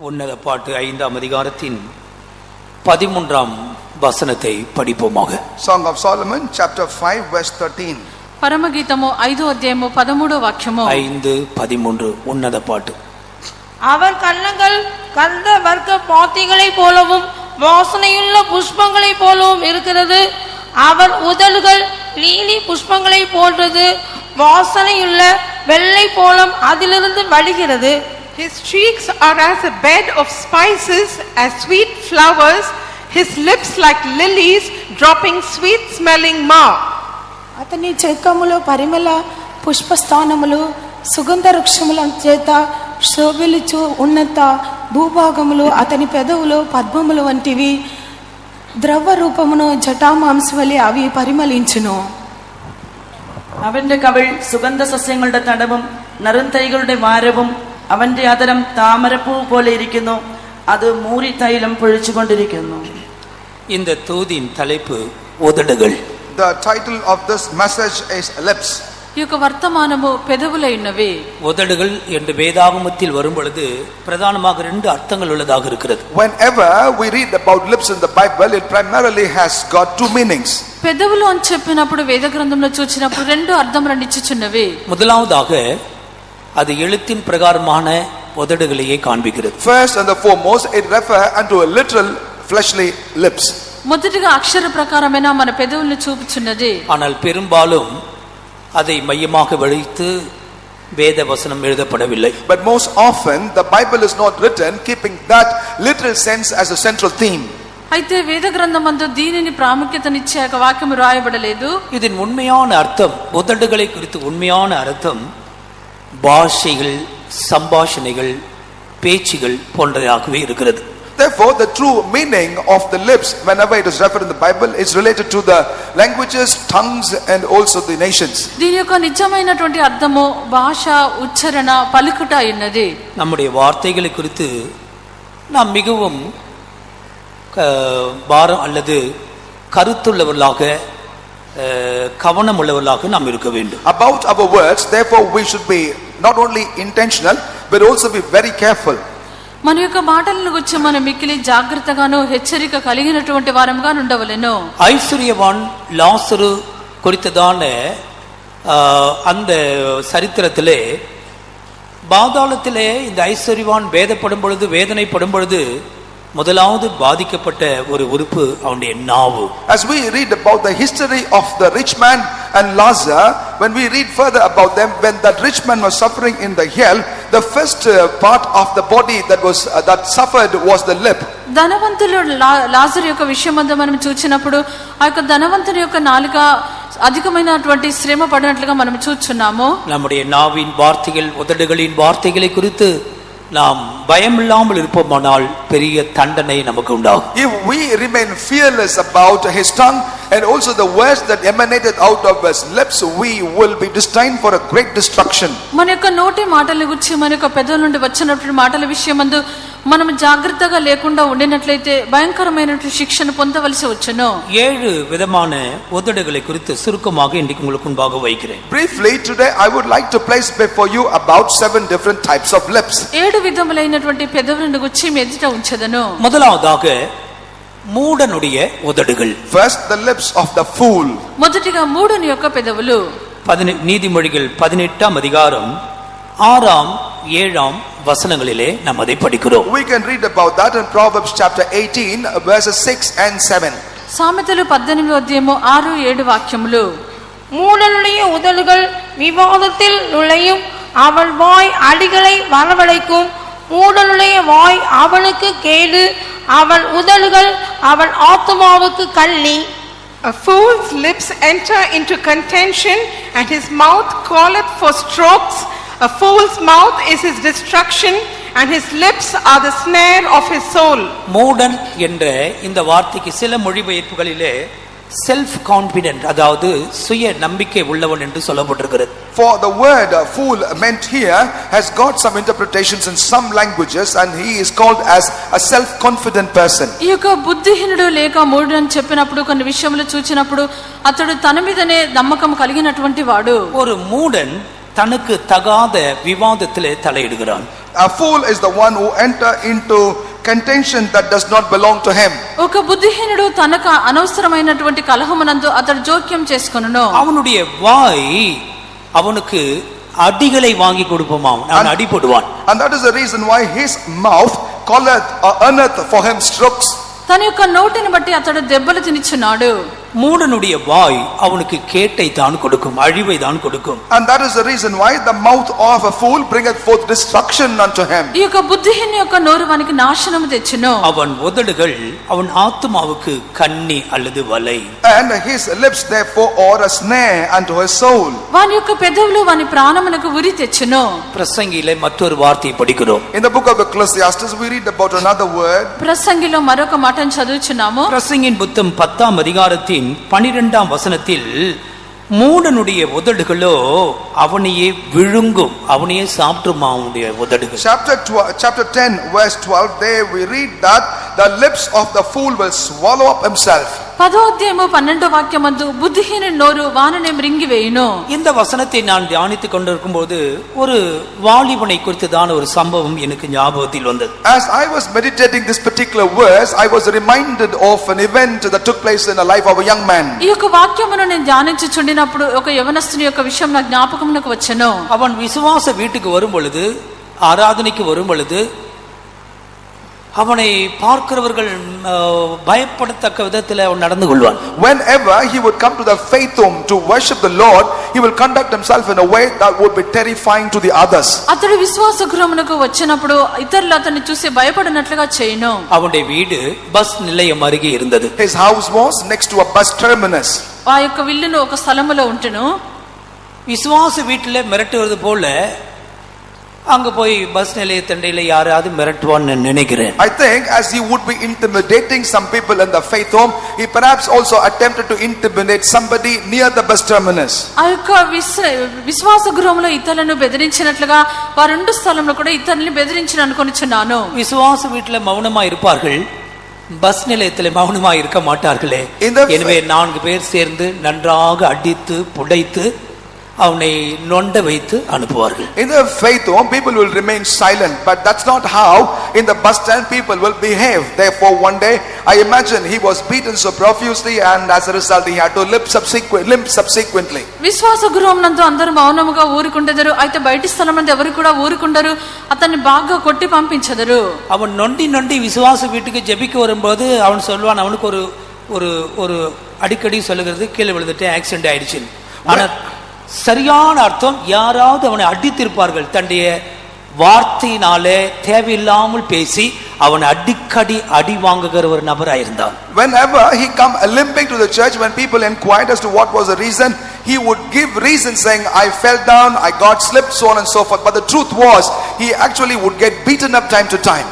உன்னத பாட்டு 5ஆம் அதிகாரத்தின் 13ஆம் வசனத்தை படிப்போமாக. Song of Solomon chapter 5 verse 13. పరమగీతము 5వ అధ్యాయము 13వ వాక్యము. 5:13 உன்னத பாட்டு. அவர் கன்னங்கள் கந்த வர்க்க பாத்திகளை போலவும் வாசனையுள்ள புஷ்பங்களை போலவும் இருக்கிறது. அவர் உதடுகள் லீலி புஷ்பங்களை போன்றது. வாசனையுள்ள வெள்ளை போலம் அதிலிருந்து வழிகிறது. His cheeks are as a bed of spices, as sweet flowers. His lips like lilies, dropping sweet smelling myrrh. అతని చెక్కములో పరిమళ పుష్పస్థానములు సుగంధ వృక్షముల చేత శోభిల్లుచు ఉన్నత భూభాగములు అతని పెదవులు పద్మములు వంటివి. ద్రవ రూపమును జటామాంసవలి అవి పరిమళించును. അവന്റെ കവിൾ സുഗന്ധ സസ്യങ്ങളുടെ തടവും നറുന്തൈകളുടെ വാരവും അവന്റെ അതരം താമരപ്പൂ പോലെ ഇരിക്കുന്നു. അത് മൂരി തൈലം പൊഴിച്ചുകൊണ്ടിരിക്കുന്നു. இந்த தூதின் தலைப்பு உதடுகள். The title of this message is lips. ఈ యొక్క వర్తమానము పెదవులై ఉన్నవి. உதடுகள் என்று வேதாகமத்தில் வரும் பொழுது பிரதானமாக 2 அர்த்தங்கள் உள்ளதாக இருக்கிறது. Whenever we read about lips in the Bible, it primarily has got 2 meanings. పెదవులు అని చెప్పినప్పుడు వేద గ్రంథంలో చూచినప్పుడు 2 అర్థములను ఇచ్చుచున్నవి. முதலாவதாக அது எழுத்தின் பிரகாரமான உதடுகளையே காண்பிக்கிறது. First and the foremost, it refers unto a literal fleshly lips. మొదటిగా అక్షర ప్రకారమైన మన పెదవులను చూపుచున్నది. ஆனால் பெரும்பாலும் அதை மையமாக வைத்து வேத வசனம் எழுதப்படவில்லை. But most often the Bible is not written keeping that literal sense as a central theme. అయితే వేద గ్రంథమందు దీనిని ప్రాముఖ్యతనిచ్చే ఒక వాక్యం రాయబడలేదు. இதன் உண்மையான அர்த்தம், உதடுகளை குறித்து உண்மையான அர்த்தம் பாஷைகள், சம்பாஷணைகள், பேச்சுகள் போன்றதாகவே இருக்கிறது. Therefore, the true meaning of the lips, whenever it is referred in the Bible, is related to the languages, tongues, and also the nations. దీని యొక్క నిజమైనటువంటి అర్థము భాష, ఉచ్చారణ, పలుకుట అన్నది. நம்முடைய வார்த்தைகளை குறித்து நாம் மிகவும் பாரம் அல்லது கருத்துள்ளவர்களாக கவனம் உள்ளவர்களாக நாம் இருக்க வேண்டும். About our words, therefore, we should be not only intentional, but also be very careful. మన యొక్క మాటలను గురించి మనం మిక్కిలి జాగ్రత్తగాను హెచ్చరిక కలిగినటువంటి వారంగా ఉండవలెను. ஐஸ்வர்யவான் லாசரு குறித்ததான அந்த சரித்திரத்திலே பாதாளத்திலே இந்த ஐஸ்வர்யவான் வேதப்படும் பொழுது, வேதனைப்படும் பொழுது முதலாவது பாதிக்கப்பட்ட ஒரு உறுப்பு அவனுடைய நாவு. As we read about the history of the rich man and Lazarus, when we read further about them, when that rich man was suffering in the hell, the first part of the body that suffered was the lip. ధనవంతులు లాజరు యొక్క విషయమందు మనం చూచినప్పుడు ఆ యొక్క ధనవంతుని యొక్క నాలుక అధికమైనటువంటి శ్రమ పడినట్లుగా మనం చూస్తున్నాము. நம்முடைய நாவின் வார்த்தைகள், உதடுகளின் வார்த்தைகளை குறித்து நாம் பயமில்லாமல் இருப்போமானால் பெரிய தண்டனை நமக்கு உண்டாகும். If we remain fearless about his tongue and also the words that emanated out of his lips, we will be destined for a great destruction. మన యొక్క నోటి మాటల గురించి, మన యొక్క పెదవుల నుండి వచ్చినటువంటి మాటల విషయమందు మనం జాగ్రత్తగా లేకుండా ఉండినట్లయితే భయంకరమైనటువంటి శిక్షను పొందవలసి వచ్చును. 7 విధமான உதடுகளை குறித்து சுருக்கமாக இன்றைக்கு உங்களுக்கு முன்பாக வைக்கிறேன். Briefly today I would like to place before you about 7 different types of lips. 7 విధములైనటువంటి పెదవులను గురించి మీ ఎదుట ఉంచెదను. முதலாவதாக மூடனுடைய உதடுகள். First, the lips of the fool. మొదటిగా మూఢుని యొక్క పెదవులు. நீதிமொழிகள் 18ஆம் அதிகாரம் 6ஆம் 7ஆம் வசனங்களிலே நாம் அதை படிக்கிறோம். We can read about that in Proverbs chapter 18 verses 6 and 7. సామెతలు 18వ అధ్యాయము 6, 7 వాక్యములు. மூடனுடைய உதடுகள் விவாதத்தில் நுழையும். அவன் வாய் அடிகளை வரவழைக்கும். மூடனுடைய வாய் அவனுக்கு கேடு. அவன் உதடுகள் அவன் ஆத்துமாவுக்கு கள்ளி. A fool's lips enter into contention, and his mouth calleth for strokes. A fool's mouth is his destruction, and his lips are the snare of his soul. மூடன் என்ற இந்த வார்த்தைக்கு சில மொழிபெயர்ப்புகளிலே செல்ஃப் கான்ஃபிடென்ட், அதாவது சுய நம்பிக்கை உள்ளவன் என்று சொல்லப்பட்டிருக்கிறது. For the word fool meant here has got some interpretations in some languages, and he is called as a self confident person. ఈ యొక్క బుద్ధిహీనుడు లేక మూఢుడు అని చెప్పినప్పుడు కొన్ని విషయములు చూచినప్పుడు అతడు తన మీదనే నమ్మకం కలిగినటువంటి వాడు. ஒரு மூடன் தனக்கு தகாத விவாதத்திலே தலையிடுகிறான். A fool is the one who enter into contention that does not belong to him. ఒక బుద్ధిహీనుడు తనకు అనవసరమైనటువంటి కలహమునందు అతడు జోక్యం చేసుకొనును. அவனுடைய வாய் அவனுக்கு அடிகளை வாங்கி கொடுப்போமாம், அவன் அடிபடுவான். And that is the reason why his mouth calleth or earneth for him strokes. తన యొక్క నోటిని బట్టి అతడు దెబ్బలు తినిచున్నాడు. மூடனுடைய வாய் அவனுக்கு கேட்டை தான் கொடுக்கும், அழிவை தான் கொடுக்கும். And that is the reason why the mouth of a fool bringeth forth destruction unto him. ఈ యొక్క బుద్ధిహీనుని యొక్క నోరు వానికి నాశనము తెచ్చును. அவன் உதடுகள் அவன் ஆத்துமாவுக்கு கண்ணி அல்லது வலை. And his lips therefore are a snare unto his soul. వాని యొక్క పెదవులు వాని ప్రాణమునకు ఉరి తెచ్చును. பிரசங்கிலே மற்றொரு வார்த்தையை படிக்கிறோம். In the book of Ecclesiastes we read about another word. ప్రసంగిలో మరొక మాటను చదువుచున్నాము. பிரசங்கின் புத்தம் 10ஆம் அதிகாரத்தின் 12ஆம் வசனத்தில் மூடனுடைய உதடுகளோ அவனையே விழுங்கும், அவனையே சாப்பிட்டுமா அவனுடைய உதடுகள். Chapter 10 verse 12, there we read that the lips of the fool will swallow up himself. 10వ అధ్యాయము 12వ వాక్యమందు బుద్ధిహీనుని నోరు వాననే మృంగివేయును. இந்த வசனத்தை நான் தியானித்துக் கொண்டிருக்கும் போது ஒரு வாலிபனை குறித்ததான ஒரு சம்பவம் எனக்கு ஞாபகத்தில் வந்தது. As I was meditating this particular verse, I was reminded of an event that took place in the life of a young man. ఈ యొక్క వాక్యమును నేను ధ్యానించుచుండినప్పుడు ఒక యవనస్తుని యొక్క విషయం నా జ్ఞాపకమునకు వచ్చెను. அவன் விசுவாச வீட்டுக்கு வரும் பொழுது, ஆராதனைக்கு வரும் பொழுது அவனை பார்க்கிறவர்கள் பயப்படத்தக்க விதத்தில் அவன் நடந்து கொள்வான். Whenever he would come to the faith home to worship the Lord, he will conduct himself in a way that would be terrifying to the others. అతడు విశ్వాస గృహమునకు వచ్చినప్పుడు ఇతరులు అతన్ని చూసి భయపడినట్లుగా చేయను. அவனுடைய வீடு பஸ் நிலையம் அருகே இருந்தது. His house was next to a bus terminus. ఆ యొక్క విల్లును ఒక స్థలములో ఉంటును. விசுவாச வீட்டில் மிரட்டுவது போல அங்க போய் பஸ் நிலையத்தண்டையில யாராவது மிரட்டுவான்னு நினைக்கிறேன். I think as he would be intimidating some people in the faith home, he perhaps also attempted to intimidate somebody near the bus terminus. ఆ యొక్క విశ్వాస గృహంలో ఇతరులను బెదిరించినట్లుగా వారు రెండు స్థలంలో కూడా ఇతరుల్ని బెదిరించిన అనుకొనిచున్నాను. விசுவாச வீட்டில் மௌனமா இருப்பார்கள், பஸ் நிலையத்தில் மௌனமா இருக்க மாட்டார்களே. எனவே 4 பேர் சேர்ந்து நன்றாக அடித்து புடைத்து அவனை நொண்ட வைத்து அனுப்புவார்கள். In the faith home people will remain silent, but that's not how in the bus stand people will behave. Therefore one day I imagine he was beaten so profusely and as a result he had to limp subsequently. విశ్వాస గృహం నందు అందరూ మౌనముగా ఊరుకుండెదరు, అయితే బయటి స్థలం నందు ఎవరు కూడా ఊరుకుండరు, అతన్ని బాగా కొట్టి పంపించెదరు. அவன் நொண்டி விசுவாச வீட்டுக்கு ஜெபிக்க வரும்போது அவன் சொல்வான், அவனுக்கு ஒரு ஒரு ஒரு அடிக்கடி சொல்லுகிறது கீழே விழுந்துட்டு ஆக்சிடென்ட் ஆயிடுச்சு. ஆனா சரியான அர்த்தம் யாராவது அவனை அடித்திருப்பார்கள், தன்னுடைய வார்த்தையினாலே தேவையில்லாமல் பேசி அவன் அடிக்கடி அடி வாங்குகிற ஒரு நபராயிருந்தான். Whenever he come limping to the church, when people inquired as to what was the reason, he would give reason saying I fell down, I got slipped, so on and so forth. But the truth was he actually would get beaten up time to time.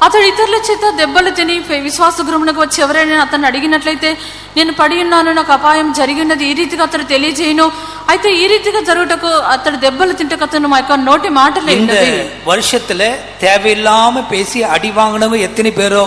అతడు ఇతరుల చేత దెబ్బలు తిని విశ్వాస గృహమునకు వచ్చి ఎవరైనా అతన్ని అడిగినట్లయితే నేను పడి ఉన్నాను, నాకు అపాయం జరిగి ఉన్నది, ఈ రీతిగా అతడు తెలియజేయను. అయితే ఈ రీతిగా జరుగుటకు అతడు దెబ్బలు తింటకు అతను మా యొక్క నోటి మాటలే. இந்த வருஷத்துல தேவையில்லாம பேசி அடி வாங்கினவங்க எத்தனை பேரோ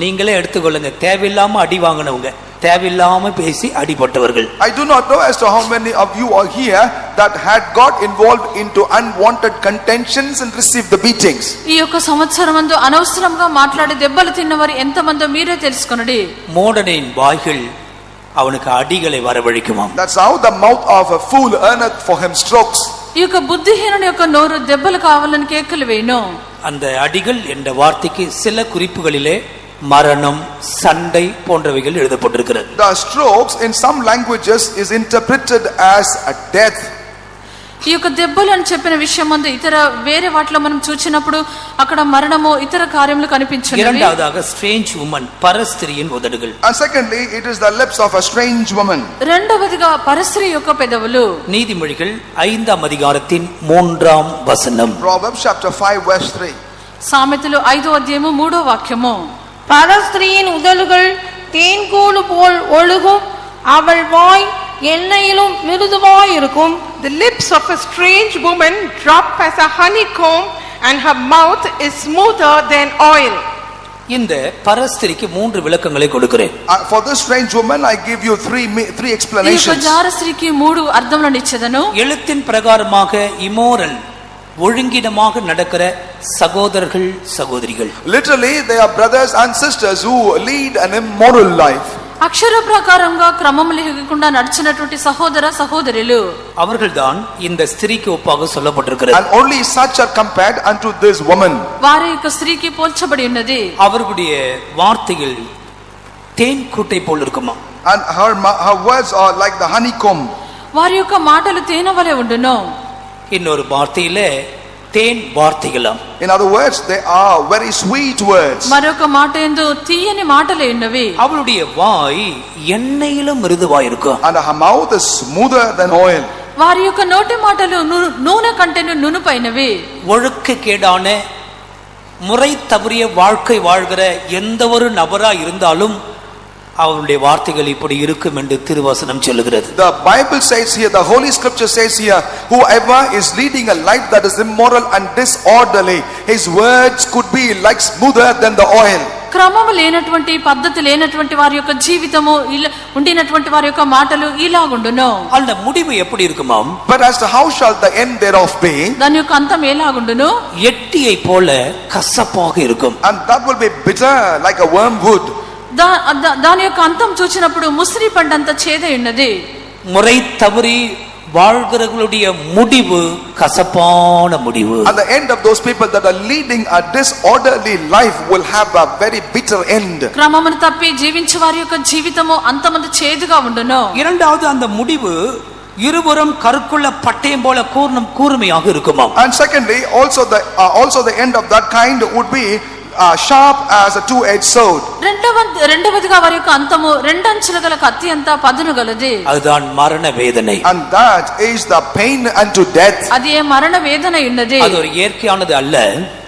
நீங்களே எடுத்துக்கொள்ளுங்க. தேவையில்லாம அடி வாங்கினவங்க, தேவையில்லாம பேசி அடிபட்டவர்கள். I do not know as to how many of you are here that had got involved into unwanted contentions and received the beatings. ఈ యొక్క సంవత్సరమందు అనవసరంగా మాట్లాడి దెబ్బలు తిన్నవారు ఎంతమందో మీరే తెలుసుకొనుడి. மூடனின் வாய்கள் அவனுக்கு அடிகளை வரவழைக்குமாம். That's how the mouth of a fool earneth for him strokes. ఈ యొక్క బుద్ధిహీనుని యొక్క నోరు దెబ్బలు కావాలని కేకలు వేయును. அந்த அடிகள் என்ற வார்த்தைக்கு சில குறிப்புகளிலே மரணம், சண்டை போன்றவைகள் எழுதப்பட்டிருக்கிறது. The strokes in some languages is interpreted as a death. ఈ యొక్క దెబ్బలు అని చెప్పిన విషయం ముందు ఇతర వేరే వాటిలో మనం చూచినప్పుడు అక్కడ మరణము ఇతర కార్యములు కనిపించును. இரண்டாவதாக ஸ்ட்ரேஞ்ச் உமன், பரஸ்திரியின் உதடுகள். And secondly it is the lips of a strange woman. రెండవదిగా పరస్త్రీ యొక్క పెదవులు. நீதிமொழிகள் 5ஆம் அதிகாரத்தின் 3ஆம் வசனம். Proverbs chapter 5 verse 3. సామెతలు 5వ అధ్యాయము 3వ వాక్యము. பரஸ்திரியின் உதடுகள் தேன்கூடு போல் ஒழுகும், அவள் வாய் எண்ணெயிலும் மிருதுவாய் இருக்கும். The lips of a strange woman drop as a honeycomb and her mouth is smoother than oil. இந்த பரஸ்திரிக்கு 3 விளக்கங்களை கொடுக்கிறேன். For this strange woman I give you three ఈ యొక్క explanations. జారస్త్రీకి 3 అర్థములను ఇచ్చెదను. எழுத்தின் பிரகாரமாக immoral, ஒழுங்கினமாக நடக்கிற சகோதரர்கள் சகோதரிகள். Literally, they are brothers and sisters who lead an immoral life. అక్షర ప్రకారంగా క్రమం లేకుండా నడిచినటువంటి సహోదర సహోదరులు அவர்கள்தான் இந்த ஸ்திரீக்கு ஒப்பாக சொல்லப்பட்டிருக்கிறது. And only such are compared unto this woman. వారి యొక్క స్త్రీకి పోల్చబడి ఉన్నది. அவர்களுடைய வார்த்தைகள் தேன் கூட்டை போல் இருக்குமா. And her words are like the honeycomb. వారి యొక్క మాటలు తేనె వలె ఉండును. இன்னொரு வார்த்தையிலே தேன் வார்த்தைகளாம். In other words, they are very sweet words. మరొక మాట యందు తీయని మాటలే ఉన్నవి. அவளுடைய வாய் எண்ணெயிலும் மிருதுவாய் இருக்கும். And her mouth is smoother than oil. వారి యొక్క నోటి మాటలు నూనె కంటెను నునుపైనవి. ஒழுக்கக்கேடான முறை தவறிய வாழ்க்கை வாழ்கிற எந்த ஒரு நபரா இருந்தாலும் அவருடைய வார்த்தைகள் இப்படி இருக்கும் என்று திருவசனம் சொல்லுகிறது. The Bible says here, the Holy Scripture says here, whoever is leading a life that is immoral and disorderly, his words could be like smoother than the oil. క్రమము లేనటువంటి పద్ధతి లేనటువంటి వారి యొక్క జీవితము ఉండినటువంటి వారి యొక్క మాటలు ఇలాగుండును. அந்த முடிவு எப்படி இருக்குமாம்? But as to how shall the end thereof be? దాని యొక్క అంతం ఎలాగుండును? எட்டியை போல கசப்பாக இருக்கும். And that will be bitter like a wormwood. దాని యొక్క అంతం చూచినప్పుడు ముసిరి పండంత చేదై ఉన్నది. முறை தவறி வாழ்கிறவர்களுடைய முடிவு கசப்பான முடிவு. And the end of those people that are leading a disorderly life will have a very bitter end. క్రమమును తప్పి జీవించే వారి యొక్క జీవితము అంతమంత చేదుగా ఉండును. இரண்டாவது அந்த முடிவு இருபுறம் கருக்குள்ள பட்டயம் போல கூர்மையாக இருக்குமாம். And secondly, also the end of that kind would be sharp as a two-edged sword. రెండవదిగా వారి యొక్క అంతము రెండంచుల గల కత్తి అంత పదును గలది. அதுதான் மரண வேதனை. And that is the pain unto death. అది మరణ వేదన ఉన్నది. அது ஒரு இயற்கையானது அல்ல.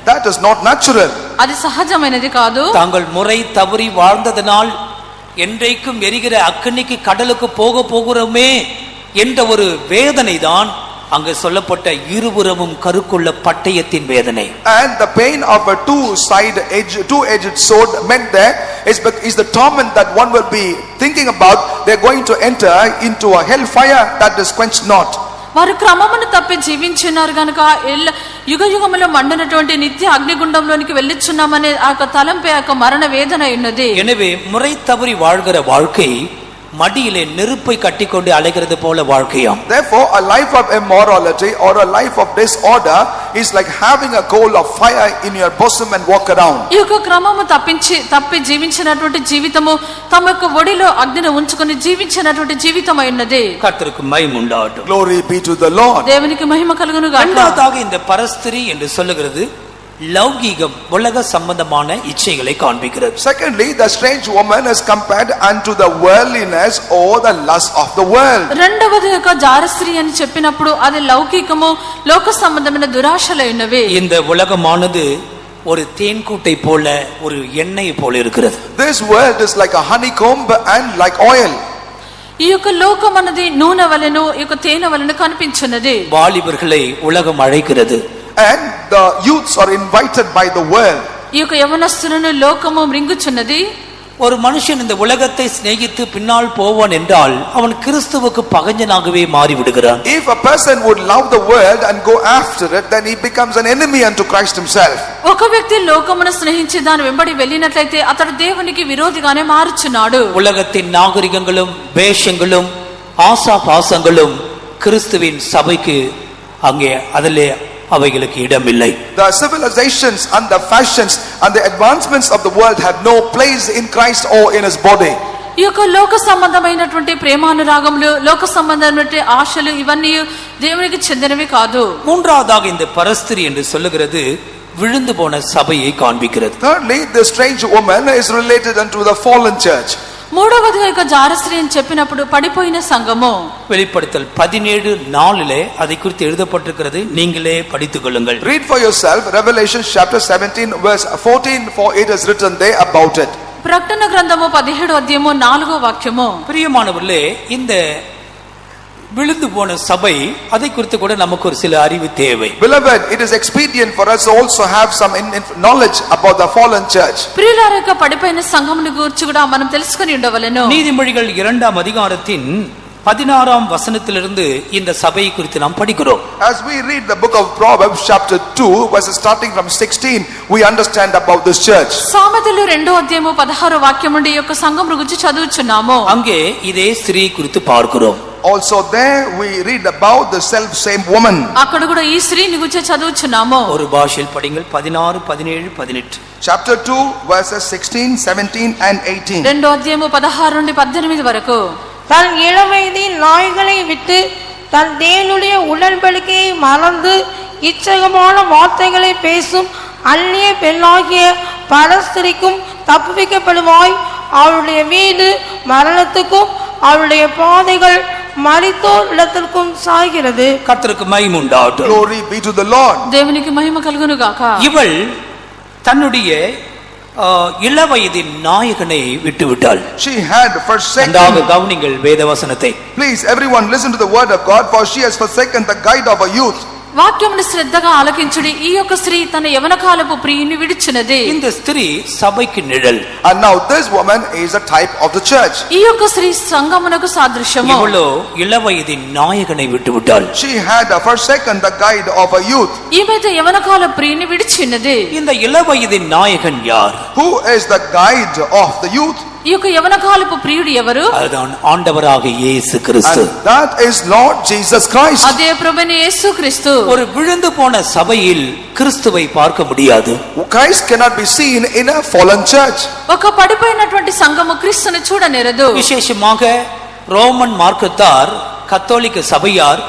That is not natural. అది సహజమైనది కాదు. தாங்கள் முறை தவறி வாழ்ந்ததனால் என்றைக்கும் எரிகிற அக்கினிக்கு கடலுக்கு போகிறோமே என்ற ஒரு வேதனை தான் அங்கு சொல்லப்பட்ட இருபுறமும் கருக்குள்ள பட்டயத்தின் வேதனை. And the pain of a two-edged sword meant there is the torment that one will be thinking about. They're going to enter into a hellfire that is quenched not. వారు క్రమమును తప్పి జీవించున్నారు గనుక యుగ యుగములో మండినటువంటి నిత్య అగ్నిగుండంలోనికి వెళ్ళిచున్నామనే ఆ తలంపే ఆ మరణ వేదన ఉన్నది. எனவே முறை தவறி வாழ்கிற வாழ்க்கை மடியிலே நெருப்பை கட்டிக்கொண்டு அலைகிறது போல வாழ்க்கையாம். Therefore, a life of immorality or a life of disorder is like having a coal of fire in your bosom and walk around. ఈ యొక్క క్రమము తప్పి జీవించినటువంటి జీవితము తమ యొక్క ఒడిలో అగ్నిని ఉంచుకొని జీవించినటువంటి జీవితమై ఉన్నది. கர்த்தருக்கு மகிமை உண்டாகட்டும். Glory be to the Lord. దేవునికి మహిమ కలుగును గాక. இரண்டாவதாக இந்த பரஸ்திரி என்று சொல்லுகிறது லௌகீகம் உலக சம்பந்தமான இச்சைகளை காண்பிக்கிறது. Secondly, the strange woman is compared unto the worldliness or the lust of the world. రెండవది యొక్క జారస్త్రీ అని చెప్పినప్పుడు అది లౌకికము లోక సంబంధమైన దురాశలై ఉన్నవి. இந்த ఉలగமானது ஒரு தேன்கூட்டை போல ஒரு எண்ணெய் போல இருக்கிறது. This world is like a honeycomb and like oil. ఈ యొక్క లోకం అన్నది నూనె వలెను ఈ యొక్క తేనె వలెను కనిపించున్నది. வாலிபர்களை உலகம் அழைக்கிறது. And the youths are invited by the world. ఈ యొక్క యవనస్తులను లోకము మృంగుచున్నది. ஒரு மனுஷன் இந்த உலகத்தை சிநேகித்து பின்னால் போவான் என்றால் அவன் கிறிஸ்துவுக்கு பகைஞனாகவே மாறி விடுகிறான். If a person would love the world and go after it, then he becomes an enemy unto Christ himself. ఒక వ్యక్తి లోకమును స్నేహించి దాని వెంబడి వెళ్ళినట్లయితే అతడు దేవునికి విరోధిగానే మారుచున్నాడు. உலகத்தின் நாகரிகங்களும் வேஷங்களும் ஆசாபாசங்களும் கிறிஸ்துவின் சபைக்கு அங்கே அதிலே அவைகளுக்கு இடமில்லை. The civilizations and the fashions and the advancements of the world have no place in Christ or in his body. ఈ యొక్క లోక సంబంధమైనటువంటి ప్రేమానురాగములు లోక సంబంధమైనటువంటి ఆశలు ఇవన్నీ దేవునికి చెందినవి కాదు. மூன்றாவதாக இந்த பரஸ்திரி என்று சொல்லுகிறது விழுந்து போன சபையை காண்பிக்கிறது. Thirdly, the strange woman is related unto the fallen church. మూడవదిగా ఇక జారస్త్రీ అని చెప్పినప్పుడు పడిపోయిన సంఘము. வெளிப்படுத்தல் 17:4 அதை குறித்து எழுதப்பட்டிருக்கிறது. நீங்களே படித்துக் கொள்ளுங்கள். Read for yourself Revelation chapter 17 verse 14, for it is written there about it. ప్రకటన గ్రంథము 17వ అధ్యాయము 4వ వాక్యము. பிரியமானவர்களே, இந்த விழுந்து போன சபை அதை குறித்து கூட நமக்கு ஒரு சில அறிவு தேவை. Beloved, it is expedient for us to also have some knowledge about the fallen church. ప్రియులారా, పడిపోయిన సంఘమును గురించి కూడా మనం తెలుసుకొని ఉండవలెను. நீதிமொழிகள் 2ஆம் அதிகாரத்தின் 16ஆம் வசனத்திலிருந்து இந்த சபையை குறித்து நாம் படிக்கிறோம். As we read the book of Proverbs chapter 2 verses starting from 16, we understand about this church. సామెతలు 2వ అధ్యాయము 16వ వాక్యం నుండి ఈ యొక్క సంఘం గురించి చదువుచున్నాము. அங்கே இதே ஸ்திரீ குறித்து பார்க்கிறோம். Also there we read about the self same woman. అక్కడ కూడా ఈ స్త్రీని గురించి చదువుచున్నాము. ஒரு பாஷையில் படிங்கள் 16, 17, 18. Chapter 2 verses 16, 17 and 18. 2వ అధ్యాయము 16 నుండి 18 వరకు. தன் இளவயதில் நாய்களை விட்டு தன் தேவனுடைய உடன்படிக்கையை மறந்து இச்சகமான வார்த்தைகளை பேசும் அந்நிய பெண்ணாகிய பரஸ்திரிக்கும் தப்புவிக்கப்படுவாய். அவளுடைய வீடு மரணத்துக்கும் அவளுடைய பாதைகள் மரித்தோர் இடத்திற்கும் சாய்கிறது. கர்த்தருக்கு மகிமை உண்டாகட்டும். Glory be to the Lord. దేవునికి మహిమ కలుగును గాక. இவள் தன்னுடைய இளவயதின் நாயகனை விட்டுவிட்டாள். She had forsaken. கவனிங்கள் வேதவசனத்தை. Please everyone listen to the word of God, for she has forsaken the guide of her youth. వాక్యమును శ్రద్ధగా ఆలకించుడి. ఈ యొక్క స్త్రీ తన యవన కాలపు ప్రియుని విడిచినది. இந்த ஸ்திரீ சபைக்கு நிழல். And now this woman is a type of the church. ఈ యొక్క స్త్రీ సంఘమునకు సాదృశ్యము. இவளோ இளவயதின் நாயகனை விட்டுவிட்டாள். She had forsaken the guide of her youth. ఈమె యవన కాల ప్రియుని విడిచినది. இந்த இளவயதின் நாயகன் யார்? Who is the guide of the youth? ఈ యొక్క యవన కాలపు ప్రియుడు ఎవరు? அதுதான் ஆண்டவராக இயேசு கிறிஸ்து. And that is Lord Jesus Christ. అదే ప్రభువైన యేసుక్రీస్తు. ஒரு விழுந்து போன சபையில் கிறிஸ்துவை பார்க்க முடியாது. Christ cannot be seen in a fallen church. ఒక పడిపోయినటువంటి సంఘము క్రీస్తును చూడనేరదు. விசேஷமாக ரோமன் மார்க்கத்தார் கத்தோலிக்க சபையார்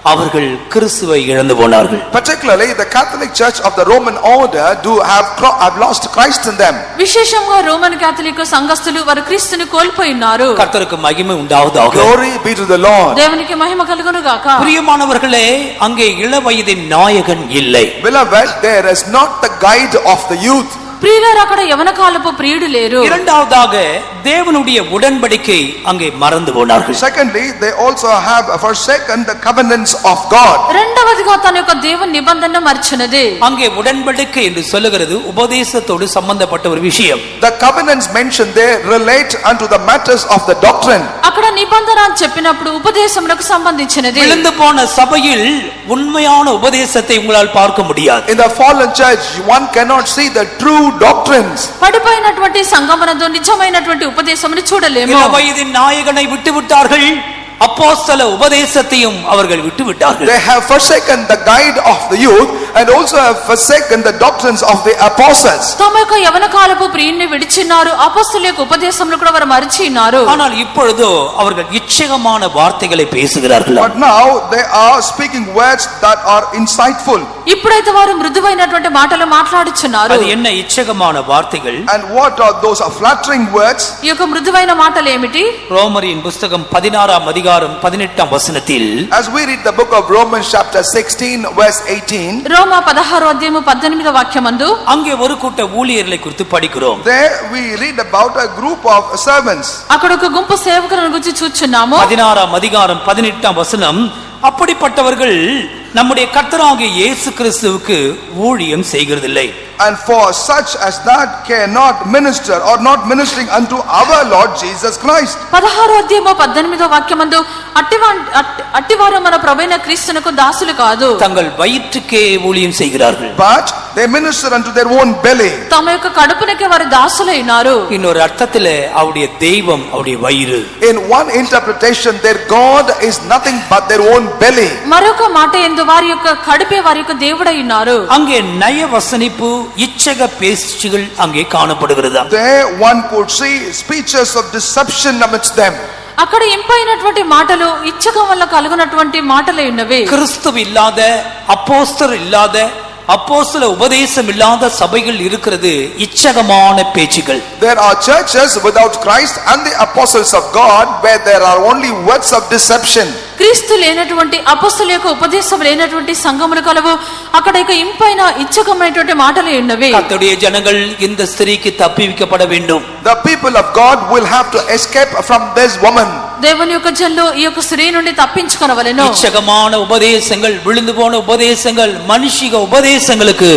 அவர்கள் கிறிஸ்துவை இழந்து போனார்கள். Particularly the Catholic Church of the Roman order have lost Christ in them. విశేషంగా రోమన్ కేథలిక్ సంఘస్థులు వారు క్రీస్తుని కోల్పోయినారు. கர்த்தருக்கு மகிமை உண்டாவதாக. Glory be to the Lord. దేవునికి మహిమ కలుగును గాక. பிரியமானவர்களே, அங்கே இளவயதின் நாயகன் இல்லை. Beloved, there is not the guide of the youth. ప్రియులారా, అక్కడ యవన కాలపు ప్రియుడు లేరు. இரண்டாவதாக தேவனுடைய உடன்படிக்கை அங்கே மறந்து போனார்கள். Secondly, they also have forsaken the covenants of God. రెండవదిగా తన యొక్క దేవుని నిబంధన మర్చినది. அங்கே உடன்படிக்கை என்று சொல்லுகிறது உபதேசத்தோடு சம்பந்தப்பட்ட ஒரு விஷயம். The covenants mentioned there relate unto the matters of the doctrine. అక్కడ నిబంధన అని చెప్పినప్పుడు ఉపదేశములకు సంబంధించినది. விழுந்து போன சபையில் உண்மையான உபதேசத்தை உங்களால் பார்க்க முடியாது. In the fallen church, one cannot see the true doctrines. పడిపోయినటువంటి సంఘమునందు నిజమైనటువంటి ఉపదేశమును చూడలేము. இளவயதின் நாயகனை விட்டுவிட்டார்கள், அப்போஸ்தல உபதேசத்தையும் அவர்கள் விட்டுவிட்டார்கள். They have forsaken the guide of the youth and also have forsaken the doctrines of the apostles. తమ యొక్క యవన కాలపు ప్రియుని విడిచినారు, అపొస్తలుల యొక్క ఉపదేశమును కూడా వారు మరిచినారు. ஆனால் இப்பொழுதோ அவர்கள் இச்சகமான வார்த்தைகளை பேசுகிறார்கள். But now they are speaking words that are insightful. ఇప్పుడైతే వారు మృదువైనటువంటి మాటలు మాట్లాడుచున్నారు. அது என்ன இச்சகமான வார்த்தைகள்? And what are those flattering words? ఈ యొక్క మృదువైన మాటలు ఏమిటి? ரோமரின் புத்தகம் 16ஆம் அதிகாரம் 18ஆம் வசனத்தில், As we read the book of Romans chapter 16 verse 18, రోమా 16వ అధ్యాయము 18వ వాక్యమందు அங்கே ஒரு கூட்ட ஊழியர்களை குறித்து படிக்கிறோம். there we read about a group of servants. అక్కడ ఒక గుంపు సేవకులను గురించి చూచున్నాము. 16ஆம் அதிகாரம் 18ஆம் வசனம், அப்படிப்பட்டவர்கள் நம்முடைய கர்த்தராகிய இயேசு கிறிஸ்துவுக்கு ஊழியம் செய்கிறதில்லை. And for such as that cannot minister or not ministering unto our Lord Jesus Christ. 16వ అధ్యాయము 18వ వాక్యమందు అట్టివారు మన ప్రభువైన క్రీస్తునకు దాసులు కాదు, தங்கள் வயிற்றுக்கே ஊழியம் செய்கிறார்கள். But they minister unto their own belly. తమ యొక్క కడుపునకే వారు దాసులైనారు. இன்னொரு அர்த்தத்திலே அவருடைய தெய்வம் அவருடைய வயிறு. In one interpretation, their God is nothing but their own belly. మరొక మాట ఎందు వారి యొక్క కడుపే వారి యొక్క దేవుడై ఉన్నారు. அங்கே நய வசனிப்பு, இச்சக பேச்சுகள் அங்கே காணப்படுகிறதா. There one could see speeches of deception amidst them. అక్కడ ఇంపైనటువంటి మాటలు ఇచ్చకం వల్ల కలుగునటువంటి మాటలై ఉన్నవి. கிறிஸ்து இல்லாத, அப்போஸ்தலர் இல்லாத, அப்போஸ்தல உபதேசம் இல்லாத சபைகள் இருக்கிறது இச்சகமான பேச்சுகள். There are churches without Christ and the apostles of God where there are only words of deception. క్రీస్తు లేనటువంటి అపొస్తలుల యొక్క ఉపదేశం లేనటువంటి సంఘములు కలవు. అక్కడ ఇక ఇంపైన ఇచ్చకమైనటువంటి మాటలే ఉన్నవి. கர்த்தருடைய ஜனங்கள் இந்த ஸ்திரீக்கு தப்பிவிக்கப்பட வேண்டும். The people of God will have to escape from this woman. దేవుని యొక్క జనులు ఈ యొక్క స్త్రీ నుండి తప్పించుకొనవలెను. இச்சகமான உபதேசங்கள், விழுந்து போன உபதேசங்கள், மனுஷிக உபதேசங்களுக்கு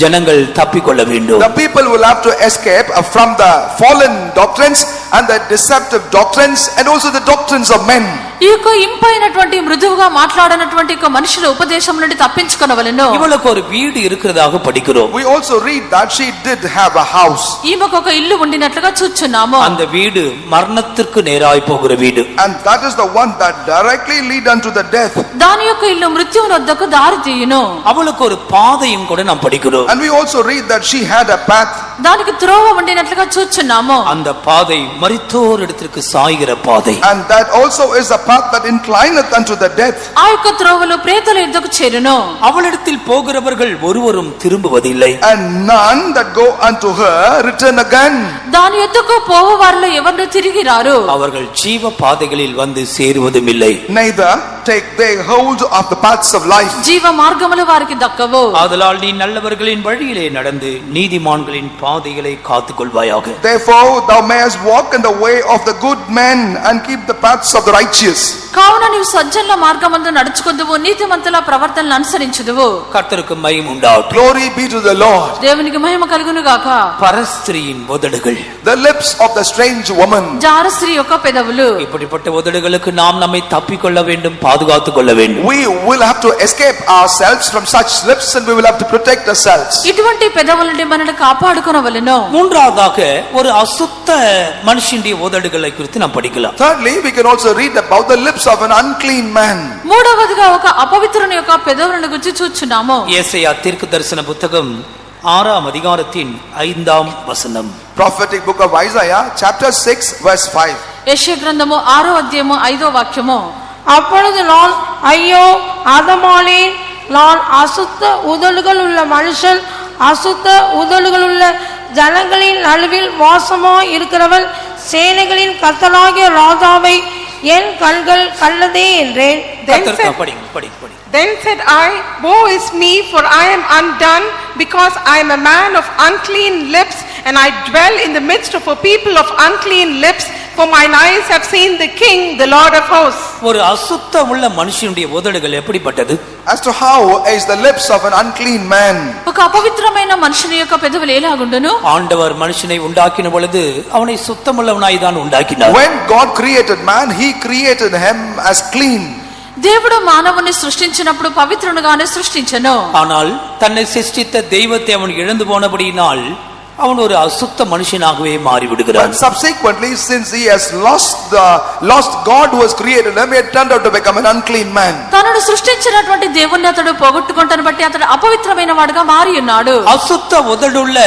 ஜனங்கள் தப்பிக்கொள்ள வேண்டும். The people will have to escape from the fallen doctrines and the deceptive doctrines and also the doctrines of men. ఈ యొక్క ఇంపైనటువంటి మృదువుగా మాట్లాడనటువంటి ఒక మనుషుల ఉపదేశం నుండి తప్పించుకొనవలెను. இவளுக்கு ஒரு வீடு இருக்கிறதாக படிக்கிறோம். We also read that she did have a house. ఈమెకు ఒక ఇల్లు ఉండినట్లుగా చూచున్నాము. அந்த வீடு மரணத்திற்கு நேராய் போகிற வீடு. And that is the one that directly lead unto the death. దాని యొక్క ఇల్లు మృత్యువు వద్దకు దారి తీయును. அவளுக்கு ஒரு பாதையும் கூட நாம் படிக்கிறோம். And we also read that she had a path. దానికి త్రోవ ఉండినట్లుగా చూచున్నాము. அந்த பாதை மரித்தோர் இடத்திற்கு சாய்கிற பாதை. And that also is a path that inclineth unto the death. ఆ యొక్క త్రోవలో ప్రేతల యుద్ధకు చేరును. அவளிடத்தில் போகிறவர்கள் ஒருவரும் திரும்புவதில்லை. And none that go unto her return again. దాని యుద్ధకు పోవారిలో ఎవరు తిరిగి రారు. அவர்கள் ஜீவ பாதைகளில் வந்து சேருவதும் இல்லை. Neither take they hold of the paths of life. జీవ మార్గములు వారికి దక్కవు. ஆதலால் நீ நல்லவர்களின் வழியிலே நடந்து நீதிமான்களின் பாதைகளை காத்துக்கொள்வாயாக. Therefore thou mayest walk in the way of the good men and keep the paths of the righteous. కావున నీవు సజ్జనుల మార్గమందు నడుచుకొందువు, నీతిమంతుల ప్రవర్తనను అనుసరించుదువు. கர்த்தருக்கு மகிமை உண்டாகட்டும். Glory be to the Lord. దేవునికి మహిమ కలుగును గాక. பரஸ்திரியின் உதடுகள், The lips of the strange woman. జారస్త్రీ యొక్క పెదవులు. இப்படிப்பட்ட உதடுகளுக்கு நாம் நம்மை தப்பிக்கொள்ள வேண்டும், பாதுகாத்துக் கொள்ள வேண்டும். We will have to escape ourselves from such lips and we will have to protect ourselves. ఇటువంటి పెదవుల నుండి మనల్ని కాపాడుకొనవలెను. மூன்றாவதாக ஒரு அசுத்த மனுஷனுடைய உதடுகளை குறித்து நாம் படிக்கலாம். Thirdly, we can also read about the lips of an unclean man. మూడవదిగా ఒక అపవిత్రుని యొక్క పెదవులను గురించి చూచున్నాము. ஏசாயா தீர்க்கதரிசன புத்தகம் 6ஆம் அதிகாரத்தின் 5ஆம் வசனம். Prophetic book of Isaiah chapter 6 verse 5. యెషయా గ్రంథము 6వ అధ్యాయము 5వ వాక్యము. அப்பொழுது நான் ஐயோ அதமானேன், நான் அசுத்த உதடுகள் உள்ள மனுஷன், அசுத்த உதடுகள் உள்ள ஜனங்களின் நடுவில் மோசமாய் இருக்கிறவன், சேனைகளின் கர்த்தராகிய ராஜாவை என் கண்கள் கண்டதே என்றேன். Then said I, woe is me, for I am undone, because I am a man of unclean lips, and I dwell in the midst of a people of unclean lips, for mine eyes have seen the King, the Lord of hosts. ஒரு அசுத்த உள்ள மனுஷனுடைய உதடுகள் எப்படிப்பட்டது? As to how is the lips of an unclean man. ఒక అపవిత్రమైన మనుషుని యొక్క పెదవులు ఎలాగుండును? ஆண்டவர் மனுஷனை உண்டாக்கின பொழுது அவனை சுத்தமுள்ளவனாய் தான் உண்டாக்கினார். When God created man, he created him as clean. దేవుడు మానవుని సృష్టించినప్పుడు పవిత్రునిగానే సృష్టించెను. ஆனால் தன்னை சிருஷ்டித்த தெய்வத்தை அவன் இழந்து போனபடியினால் அவன் ஒரு அசுத்த மனுஷனாகவே மாறி விடுகிறான். But subsequently, since he has lost God who has created him, he had turned out to become an unclean man. తనను సృష్టించినటువంటి దేవుణ్ణి అతడు పోగొట్టుకుంటాను బట్టి అతడు అపవిత్రమైన వాడుగా మారి ఉన్నాడు. அசுத்த உதடுள்ள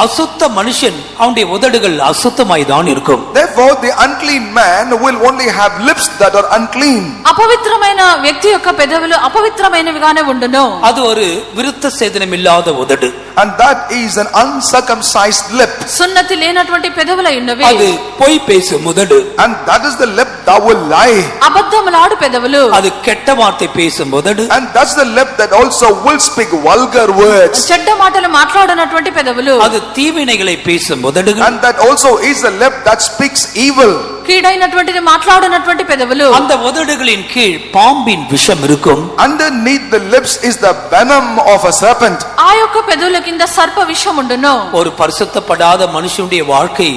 அசுத்த மனுஷன் அவனுடைய உதடுகள் அசுத்தமாய் தான் இருக்கும். Therefore, the unclean man will only have lips that are unclean. అపవిత్రమైన వ్యక్తి యొక్క పెదవులు అపవిత్రమైనవిగానే ఉండును. அது ஒரு விருத்த சேதனம் இல்லாத உதடு. And that is an uncircumcised lip. సున్నతి లేనటువంటి పెదవులై ఉన్నవి. அது பொய் பேசும் உதடு. And that is the lip that will lie. అబద్ధములాడు పెదవులు. அது கெட்ட வார்த்தை பேசும் உதடு. And that's the lip that also will speak vulgar words. చెడ్డ మాటలు మాట్లాడనటువంటి పెదవులు. அது தீவினைகளை பேசும் உதடுகள். And that also is the lip that speaks evil. కీడైనటువంటిది మాట్లాడనటువంటి పెదవులు. அந்த உதடுகளின் கீழ் பாம்பின் விஷம் இருக்கும். Underneath the lips is the venom of a serpent. ఆ యొక్క పెదవుల కింద సర్ప విషం ఉండును. ஒரு பரிசுத்தப்படாத மனுஷனுடைய வாழ்க்கை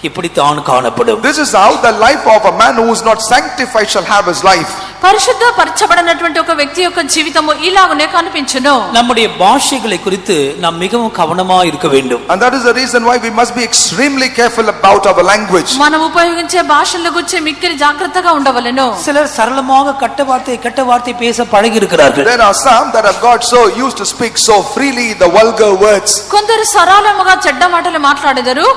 இப்படித்தான் காணப்படும். This is how the life of a man who is not sanctified shall have his life. పరిశుద్ధ పరచబడినటువంటి ఒక వ్యక్తి యొక్క జీవితము ఇలాగునే కనిపించును. நம்முடைய பாஷைகளை குறித்து நாம் மிகவும் கவனமா இருக்க வேண்டும். And that is the reason why we must be extremely careful about our language. మనం ఉపయోగించే భాషల గురించి మిక్కిలి జాగ్రత్తగా ఉండవలెను. சிலர் சரளமாக கெட்ட வார்த்தை பேச பழகி இருக்கிறார்கள். There are some that have got so used to speak so freely the vulgar words. కొందరు సరళముగా చెడ్డ మాటలు మాట్లాడెదరు.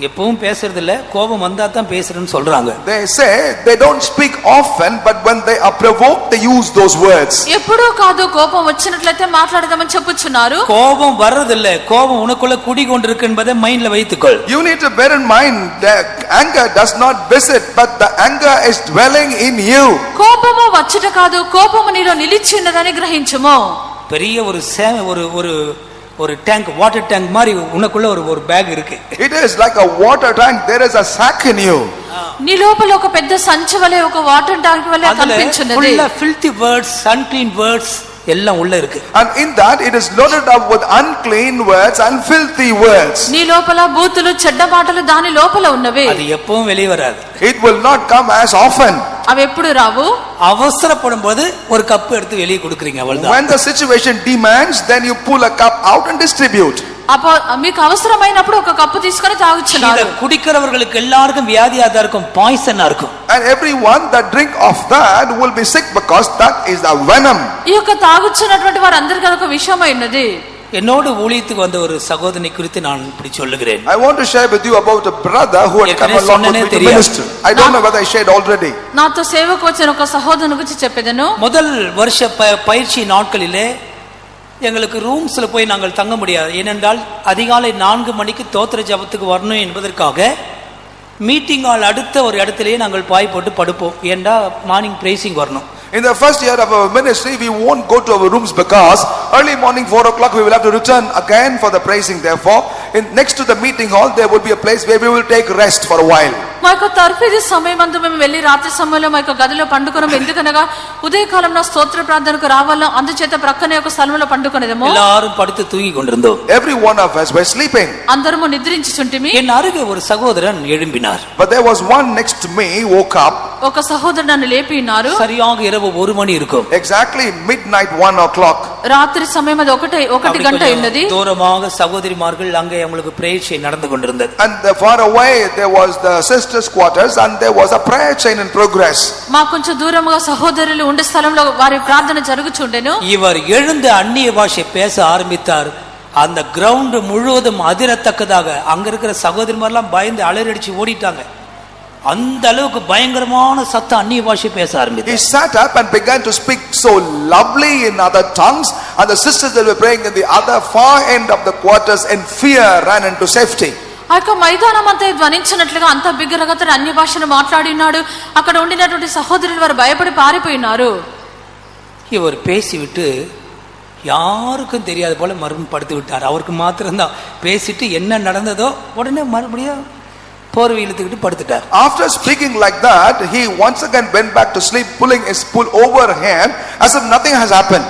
எப்பவும் பேசுறது இல்ல, கோபம் வந்தா தான் பேசுறேன்னு சொல்றாங்க. They say they don't speak often, but when they are provoked they use those words. ఎప్పుడూ కాదు, కోపం వచ్చినట్లయితే మాట్లాడదామని చెప్పుచున్నారు. கோபம் வர்றதில்ல, கோபம் உனக்குள்ள குடிகொண்டிருக்கு என்பதை மைண்ட்ல வைத்துக்கொள். You need to bear in mind that anger does not visit, but the anger is dwelling in you. కోపము వచ్చుట కాదు, కోపము నీలో నిలిచి ఉన్నదని గ్రహించుము. பெரிய ஒரு டேங்க், வாட்டர் டேங்க் மாதிரி உனக்குள்ள ஒரு பேக் இருக்கு. It is like a water tank. There is a sack in you. నీ లోపల ఒక పెద్ద సంచి వలె, ఒక వాటర్ ట్యాంక్ వలె కనిపించున్నది. full of filthy words, unclean words எல்லாம் உள்ள இருக்கு. And in that it is loaded up with unclean words and filthy words. నీ లోపల బూతులు చెడ్డ మాటలు దాని లోపల ఉన్నవి. அது எப்பவும் வெளியே வராது. It will not come as often. అవి ఎప్పుడు రావు. அவசரப்படும் போது ஒரு கப் எடுத்து வெளியே கொடுக்குறீங்க அவ்வளவுதான். When the situation demands, then you pull a cup out and distribute. அப்போ మీకు అవసరమైనప్పుడు ఒక కప్పు తీసుకొని తాగుచున్నారు. இத குடிக்கிறவர்களுக்கு எல்லாருக்கும் வியாதியா இருக்கும், பாய்சனா இருக்கும். And everyone that drink of that will be sick because that is the venom. ఈ యొక్క తాగుచున్నటువంటి వారందరికీ ఒక విషయమై ఉన్నది. என்னோடு ஊழியத்துக்கு வந்த ஒரு சகோதரனை குறித்து நான் இப்படி சொல்லுகிறேன். I want to share with you about a brother who had come along with me to minister. I don't know whether I shared already. నాతో సేవకు వచ్చిన ఒక సహోదరుని గురించి చెప్పేదను. முதல் வருஷ பயிற்சி நாட்களிலே எங்களுக்கு ரூம்ஸ்ல போய் நாங்கள் தங்க முடியாது. ஏனென்றால் அதிகாலை 4 மணிக்கு தோத்திர ஜபத்துக்கு வரணும் என்பதற்காக மீட்டிங் ஹால் அடுத்த ஒரு இடத்திலேயே நாங்கள் பாய் போட்டு படுப்போம். ஏண்டா மார்னிங் பிரேசிங் வரணும். In the first year of our ministry, we won't go to our rooms because early morning 4 o'clock we will have to return again for the praising. Therefore, next to the meeting hall there will be a place where we will take rest for a while. మా యొక్క తర్ఫీదు సమయమందు మేము వెళ్ళి రాత్రి సమయంలో మా యొక్క గదిలో పండుకొనం. ఎందుకనగా ఉదయకాలంలో స్తోత్ర ప్రార్థనకు రావాలో అందుచేత ప్రక్కనే ఒక స్థలంలో పండుకొనేదము. எல்லாரும் படுத்து தூங்கி கொண்டிருந்தோம். Every one of us were sleeping. అందరము నిద్రించుచుంటిమి. என் அருகே ஒரு சகோதரன் எழும்பினார். But there was one next to me woke up. ఒక సహోదరుడు నన్ను లేపినారు. சரியாக இரவு 1 மணி இருக்கும். Exactly midnight 1 o'clock. రాత్రి సమయం అది 1 గంట ఉన్నది. దూరமாக సహోదరిமார்கள் அங்கே அவங்களுக்கு பிரேயர் நடந்து கொண்டிருந்தது. And far away there was the sisters quarters and there was a prayer chain in progress. మా కొంచెం దూరముగా సహోదరులు ఉండే స్థలంలో వారి ప్రార్థన జరుగుచుండెను. இவர் எழுந்து அந்நிய பாஷை பேச ஆரம்பித்தார். அந்த கிரவுண்ட் முழுவதும் அதிரத்தக்கதாக அங்க இருக்கிற சகோதரிமாரெல்லாம் பயந்து அலறடிச்சு ஓடிட்டாங்க. அந்த அளவுக்கு பயங்கரமான சத்தம் அந்நிய பாஷை பேச ஆரம்பித்தார். He sat up and began to speak so lovely in other tongues, and the sisters that were praying in the other far end of the quarters in fear ran into safety. ఆ యొక్క మైదానం అంతా ధ్వనించినట్లుగా అంత బిగ్గరగా తన అన్య భాషను మాట్లాడినాడు. అక్కడ ఉండినటువంటి సహోదరులు వారు భయపడి పారిపోయినారు. இவர் பேசிவிட்டு யாருக்கும் தெரியாத போல மறுபடியும் படுத்து விட்டார். அவருக்கு மாத்திரம்தான் பேசிட்டு என்ன நடந்ததோ உடனே மறுபடியும் போர்வை இழுத்துக்கிட்டு படுத்துட்டார். After speaking like that, he once again went back to sleep, pulling his pull over him as if nothing has happened.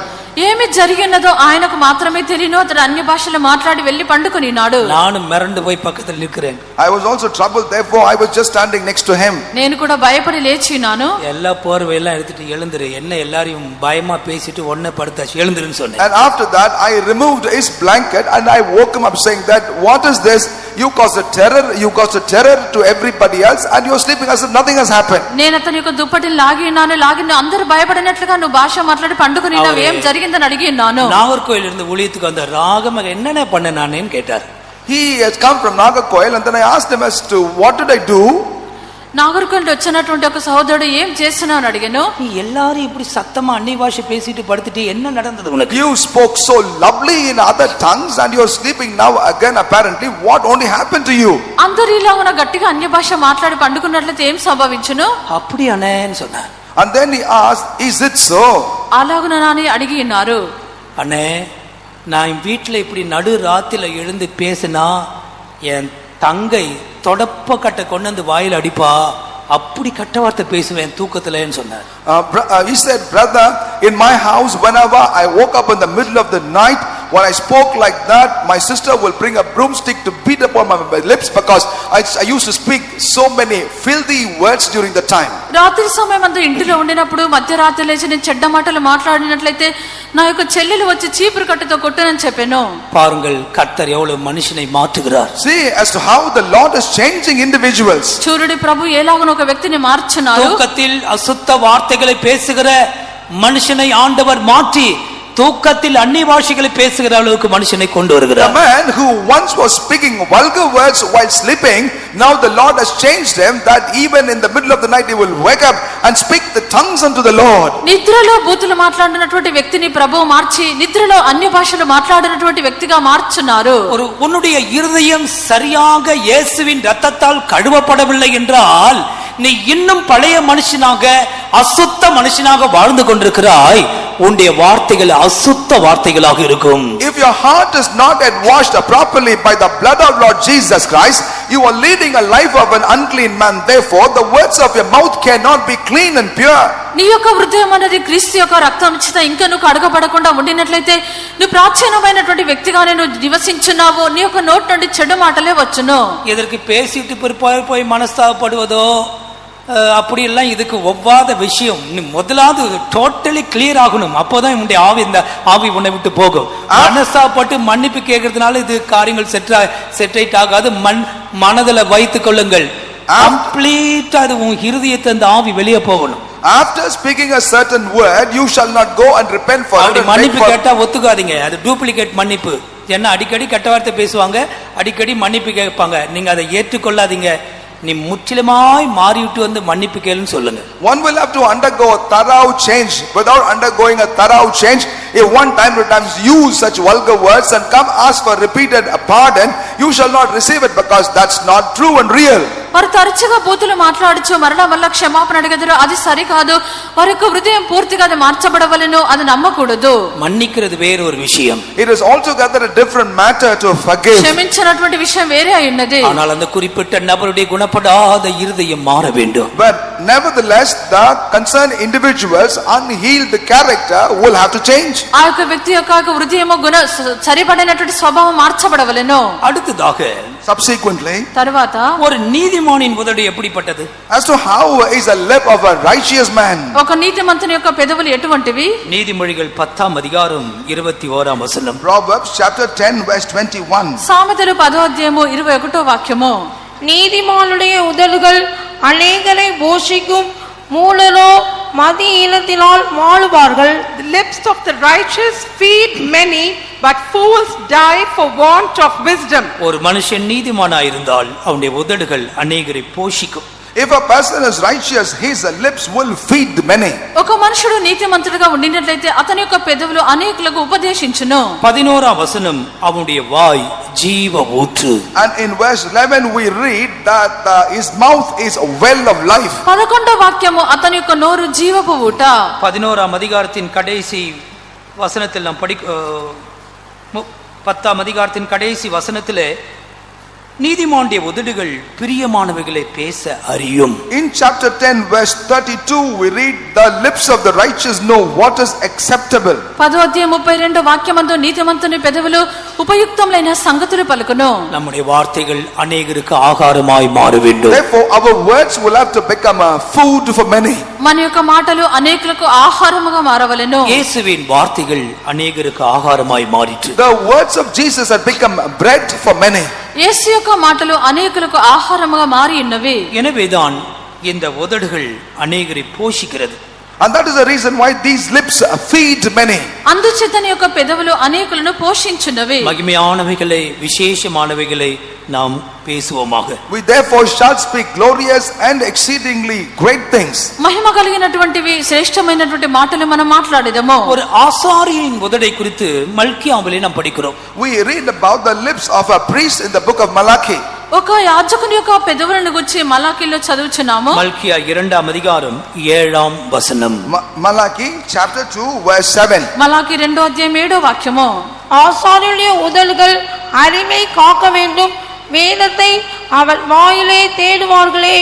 ఏమి జరిగినదో ఆయనకు మాత్రమే తెలియను. అతడు అన్య భాషలో మాట్లాడి వెళ్లి పండుకొనినాడు. நானும் மிரண்டு போய் பக்கத்தில் நிற்கிறேன். I was also troubled, therefore I was just standing next to him. నేను కూడా భయపడి లేచినాను. எல்லா போர்வையெல்லாம் எடுத்துட்டு எழுந்துரு, என்ன எல்லாரையும் பயமா பேசிட்டு உடனே படுத்தாச்சு, எழுந்துருன்னு சொன்னேன். And after that I removed his blanket and I woke him up saying that, what is this? You caused a terror to everybody else and you are sleeping as if nothing has happened. నేను అతని యొక్క దుప్పటిని లాగిన అందరూ భయపడినట్లుగా నువ్వు భాష మాట్లాడి పండుకొనినావు, ఏం జరిగిందని అడిగినాను. நாகர்கோயில் இருந்து ஊழியத்துக்கு வந்த ராகமக என்னென்ன பண்ண நானேன்னு கேட்டார். He has come from Nagarkoil and then I asked him as to what did I do? Nagercoil వచ్చినటువంటి ఒక సహోదరుడు ఏం చేస్తున్నావు అని అడిగాను. நீ எல்லாரும் இப்படி சத்தமா அந்நிய பாஷை பேசிட்டு படுத்துட்டு என்ன நடந்தது உனக்கு? You spoke so lovely in other tongues and you are sleeping now again apparently. What only happened to you? అందరూ ఇలాగున గట్టిగా అన్య భాష మాట్లాడి పండుకున్నట్లయితే ఏం సంభవించును? அப்படியானேன்னு சொன்னார். And then he asked, is it so? అలాగున నాని అడిగి ఉన్నారు. அண்ணே, நான் வீட்டில் இப்படி நடு ராத்திரில எழுந்து பேசினா என் தங்கை தொடப்ப கட்டை கொண்டு வந்து வாயில் அடிப்பா, அப்படி கட்ட வார்த்தை பேசுவேன் தூக்கத்துலன்னு சொன்னார். He said, brother, in my house whenever I woke up in the middle of the night, when I spoke like that, my sister will bring a broomstick to beat upon my lips because I used to speak so many filthy words during the time. రాత్రి సమయం అంతా ఇంటిలో ఉండినప్పుడు మధ్యరాత్రి లేచి నేను చెడ్డ మాటలు మాట్లాడినట్లయితే నా యొక్క చెల్లెలు వచ్చి చీపురు కట్టతో కొట్టనని చెప్పాను. பாருங்கள், கர்த்தர் எவ்வளவு மனுஷனை மாற்றுகிறார். See as to how the Lord is changing individuals. చూరుడి ప్రభు ఎలాగో ఒక వ్యక్తిని మార్చున్నారు. தூக்கத்தில் அசுத்த வார்த்தைகளை பேசுகிற மனுஷனை ஆண்டவர் மாற்றி தூக்கத்தில் அந்நிய பாஷைகளை பேசுகிற அளவுக்கு மனுஷனை கொண்டு வருகிறார். The man who once was speaking vulgar words while sleeping, now the Lord has changed him that even in the middle of the night he will wake up and speak the tongues unto the Lord. నిద్రలో బూతులు మాట్లాడినటువంటి వ్యక్తిని ప్రభువు మార్చి నిద్రలో అన్య భాషలు మాట్లాడినటువంటి వ్యక్తిగా మార్చున్నారు. ஒரு உன்னுடைய இருதயம் சரியாக இயேசுவின் இரத்தத்தால் கழுவப்படவில்லை என்றால் நீ இன்னும் பழைய மனுஷனாக அசுத்த மனுஷனாக வாழ்ந்து கொண்டிருக்கிறாய். உன்னுடைய வார்த்தைகள் அசுத்த வார்த்தைகளாக இருக்கும். If your heart is not yet washed properly by the blood of Lord Jesus Christ, you are leading a life of an unclean man. Therefore the words of your mouth cannot be clean and pure. నీ యొక్క హృదయం అనేది క్రీస్తు యొక్క రక్తం చేత ఇంకా నువ్వు కడగబడకుండా ఉండినట్లయితే నువ్వు ప్రాచీనమైనటువంటి వ్యక్తిగానే నువ్వు నివసించున్నావు. నీ యొక్క నోటి నుండి చెడు మాటలే వచ్చును. இதற்கு பேசிட்டு போய் மனஸ்தாபப்படுவதோ அப்படி எல்லாம் இதுக்கு ஒவ்வாத விஷயம். நீ முதலாவது டோட்டலி கிளியர் ஆகணும். அப்போதான் உன்னுடைய இந்த ஆவி உன்னை விட்டு போகும். மனஸ்தாபப்பட்டு மன்னிப்பு கேட்கறதுனால இது காரியங்கள் செட் ஆகாது. மனதில் வைத்துக் கொள்ளுங்கள். கம்ப்ளீட்டா அது உன் இருதயத்தை அந்த ஆவி வெளியே போகணும். After speaking a certain word, you shall not go and repent for it. மன்னிப்பு கேட்டா ஒத்துக்காதீங்க. அது டூப்ளிகேட் மன்னிப்பு. ஏன்னா அடிக்கடி கெட்ட வார்த்தை பேசுவாங்க, அடிக்கடி மன்னிப்பு கேட்பாங்க. நீங்க அதை ஏற்றுக்கொள்ளாதீங்க. நீ முற்றிலுமாய் மாறிவிட்டு வந்து மன்னிப்பு கேளுன்னு சொல்லுங்க. One will have to undergo a thorough change. Without undergoing a thorough change, if one time to times use such vulgar words and come ask for repeated pardon, you shall not receive it, because that's not true and real. వారు తరచుగా బూతులు మాట్లాడచ్చు, మరలా వల్ల క్షమాపణ అడగదురు, అది సరికాదు. వారి యొక్క హృదయం పూర్తిగా అది మార్చబడవలెను, అది నమ్మకూడదు. మన్నిக்கிறது వేరే ஒரு விஷயம். It is altogether a different matter to forgive. క్షమించినటువంటి విషయం వేరే అయి ఉన్నది. ஆனால் அந்த குறிப்பிட்ட நபருடைய குணப்படாத இருதயம் மாற வேண்டும். But nevertheless, the concerned individuals unhealed character will have to change. ఆ యొక్క వ్యక్తి యొక్క హృదయము సరిపడినటువంటి స్వభావం మార్చబడవలెను. அடுத்ததாக Subsequently, తరువాత ஒரு நீதிமானின் உதடு எப்படிப்பட்டது? as to how is a lip of a righteous man. ఒక నీతిమంతుని యొక్క పెదవులు ఎటువంటివి? நீதிமொழிகள் 10ஆம் அதிகாரம் 21ஆம் வசனம். Proverbs chapter 10 verse 21. సామెతలు 10వ అధ్యాయము 21వ వాక్యము. நீதிமானுடைய உதடுகள் அநேகரை போஷிக்கும், மூலரோ மதி ஈனத்தினால் வாழுவார்கள். The lips of the righteous feed many, but fools die for want of wisdom. ஒரு மனுஷன் நீதிமானாயிருந்தால் அவனுடைய உதடுகள் அநேகரை போஷிக்கும். If a person is righteous, his lips will feed many. ఒక మనుషుడు నీతిమంతుడిగా ఉండినట్లయితే అతని యొక్క పెదవులు అనేకులకు ఉపదేశించును. 11ஆம் వచనం அவனுடைய வாய் ஜீவ ஊற்று. And in verse 11 we read that his mouth is a well of life. 11వ వాక్యము అతని యొక్క నోరు జీవపు ఊట. 11ஆம் அதிகாரத்தின் கடைசி வசனத்தில் நாம் 10ஆம் அதிகாரத்தின் கடைசி வசனத்திலே நீதிமானுடைய உதடுகள் பிரியமானவைகளை பேச அறியும். In chapter 10 verse 32 we read, the lips of the righteous know what is acceptable. 10వ అధ్యాయం 32వ వాక్యమందు నీతిమంతుని పెదవులు ఉపయుక్తములైన సంగతులు పలుకును. நம்முடைய வார்த்தைகள் அநேகருக்கு ஆகாரமாய் மாற வேண்டும். Therefore our words will have to become a food for many. మన యొక్క మాటలు అనేకులకు ఆహారముగా మారవలెను. இயேசுவின் வார்த்தைகள் அநேகருக்கு ஆகாரமாய் மாறிற்று. The words of Jesus have become bread for many. యేసు యొక్క మాటలు అనేకులకు ఆహారముగా మారి ఉన్నవి. எனவேதான் இந்த உதடுகள் அநேகரை போஷிக்கிறது. And that is the reason why these lips feed many. అందుచేతని యొక్క పెదవులు అనేకులను పోషించున్నవి. மகிமையானவைகளை விசேஷமானவைகளை நாம் பேசுவோமாக. We therefore shall speak glorious and exceedingly great things. మహిమ కలిగినటువంటివి శ్రేష్టమైనటువంటి మాటలు మనం మాట్లాడేదము. ஒரு ஆசாரியனின் உதடை குறித்து மல்கியாவிலே நாம் படிக்கிறோம். We read about the lips of a priest in the book of Malachi. ఒక యాజకుని యొక్క పెదవులను గురించి మలాకీలో చదువుచున్నాము. மல்கியா 2ஆம் அதிகாரம் 7ஆம் வசனம். Malachi chapter 2 verse 7. మలాకీ 2వ అధ్యాయం 7వ వాక్యము. ஆசாரியனுடைய உதடுகள் அறிவை காக்க வேண்டும், வேதத்தை அவள் வாயிலே தேடுவார்களே,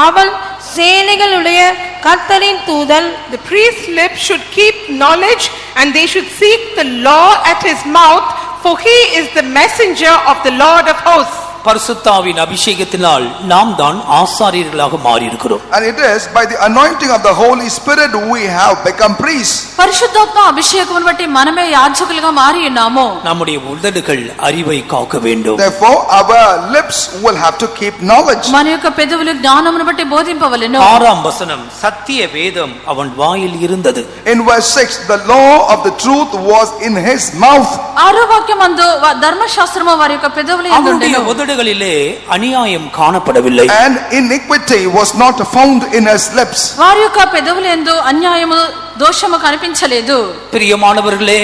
அவள் சேனைகளுடைய கர்த்தரின் தூதன். The priest's lips should keep knowledge, and they should seek the law at his mouth, for he is the messenger of the Lord of hosts. பரிசுத்தாவின் அபிஷேகத்தினால் நாம் தான் ஆசாரியர்களாக மாறி இருக்கிறோம். And it is by the anointing of the Holy Spirit we have become priests. పరిశుద్ధాత్మ అభిషేకమును బట్టి మనమే యాజకులుగా మారి ఉన్నాము. நம்முடைய உதடுகள் அறிவை காக்க வேண்டும். Therefore our lips will have to keep knowledge. మన యొక్క పెదవులు జ్ఞానమును బట్టి బోధింపవలెను. 6ஆம் வசனம் சத்திய வேதம் அவன் வாயில் இருந்தது. In verse 6 the law of the truth was in his mouth. 6వ వాక్యమందు ధర్మశాస్త్రము వారి యొక్క పెదవుల యందు அவனுடைய ఉండెను. உதடுகளிலே அநியாயம் காணப்படவில்லை. And iniquity was not found in his lips. వారి యొక్క పెదవుల యందు అన్యాయము దోషము కనిపించలేదు. பிரியமானவர்களே,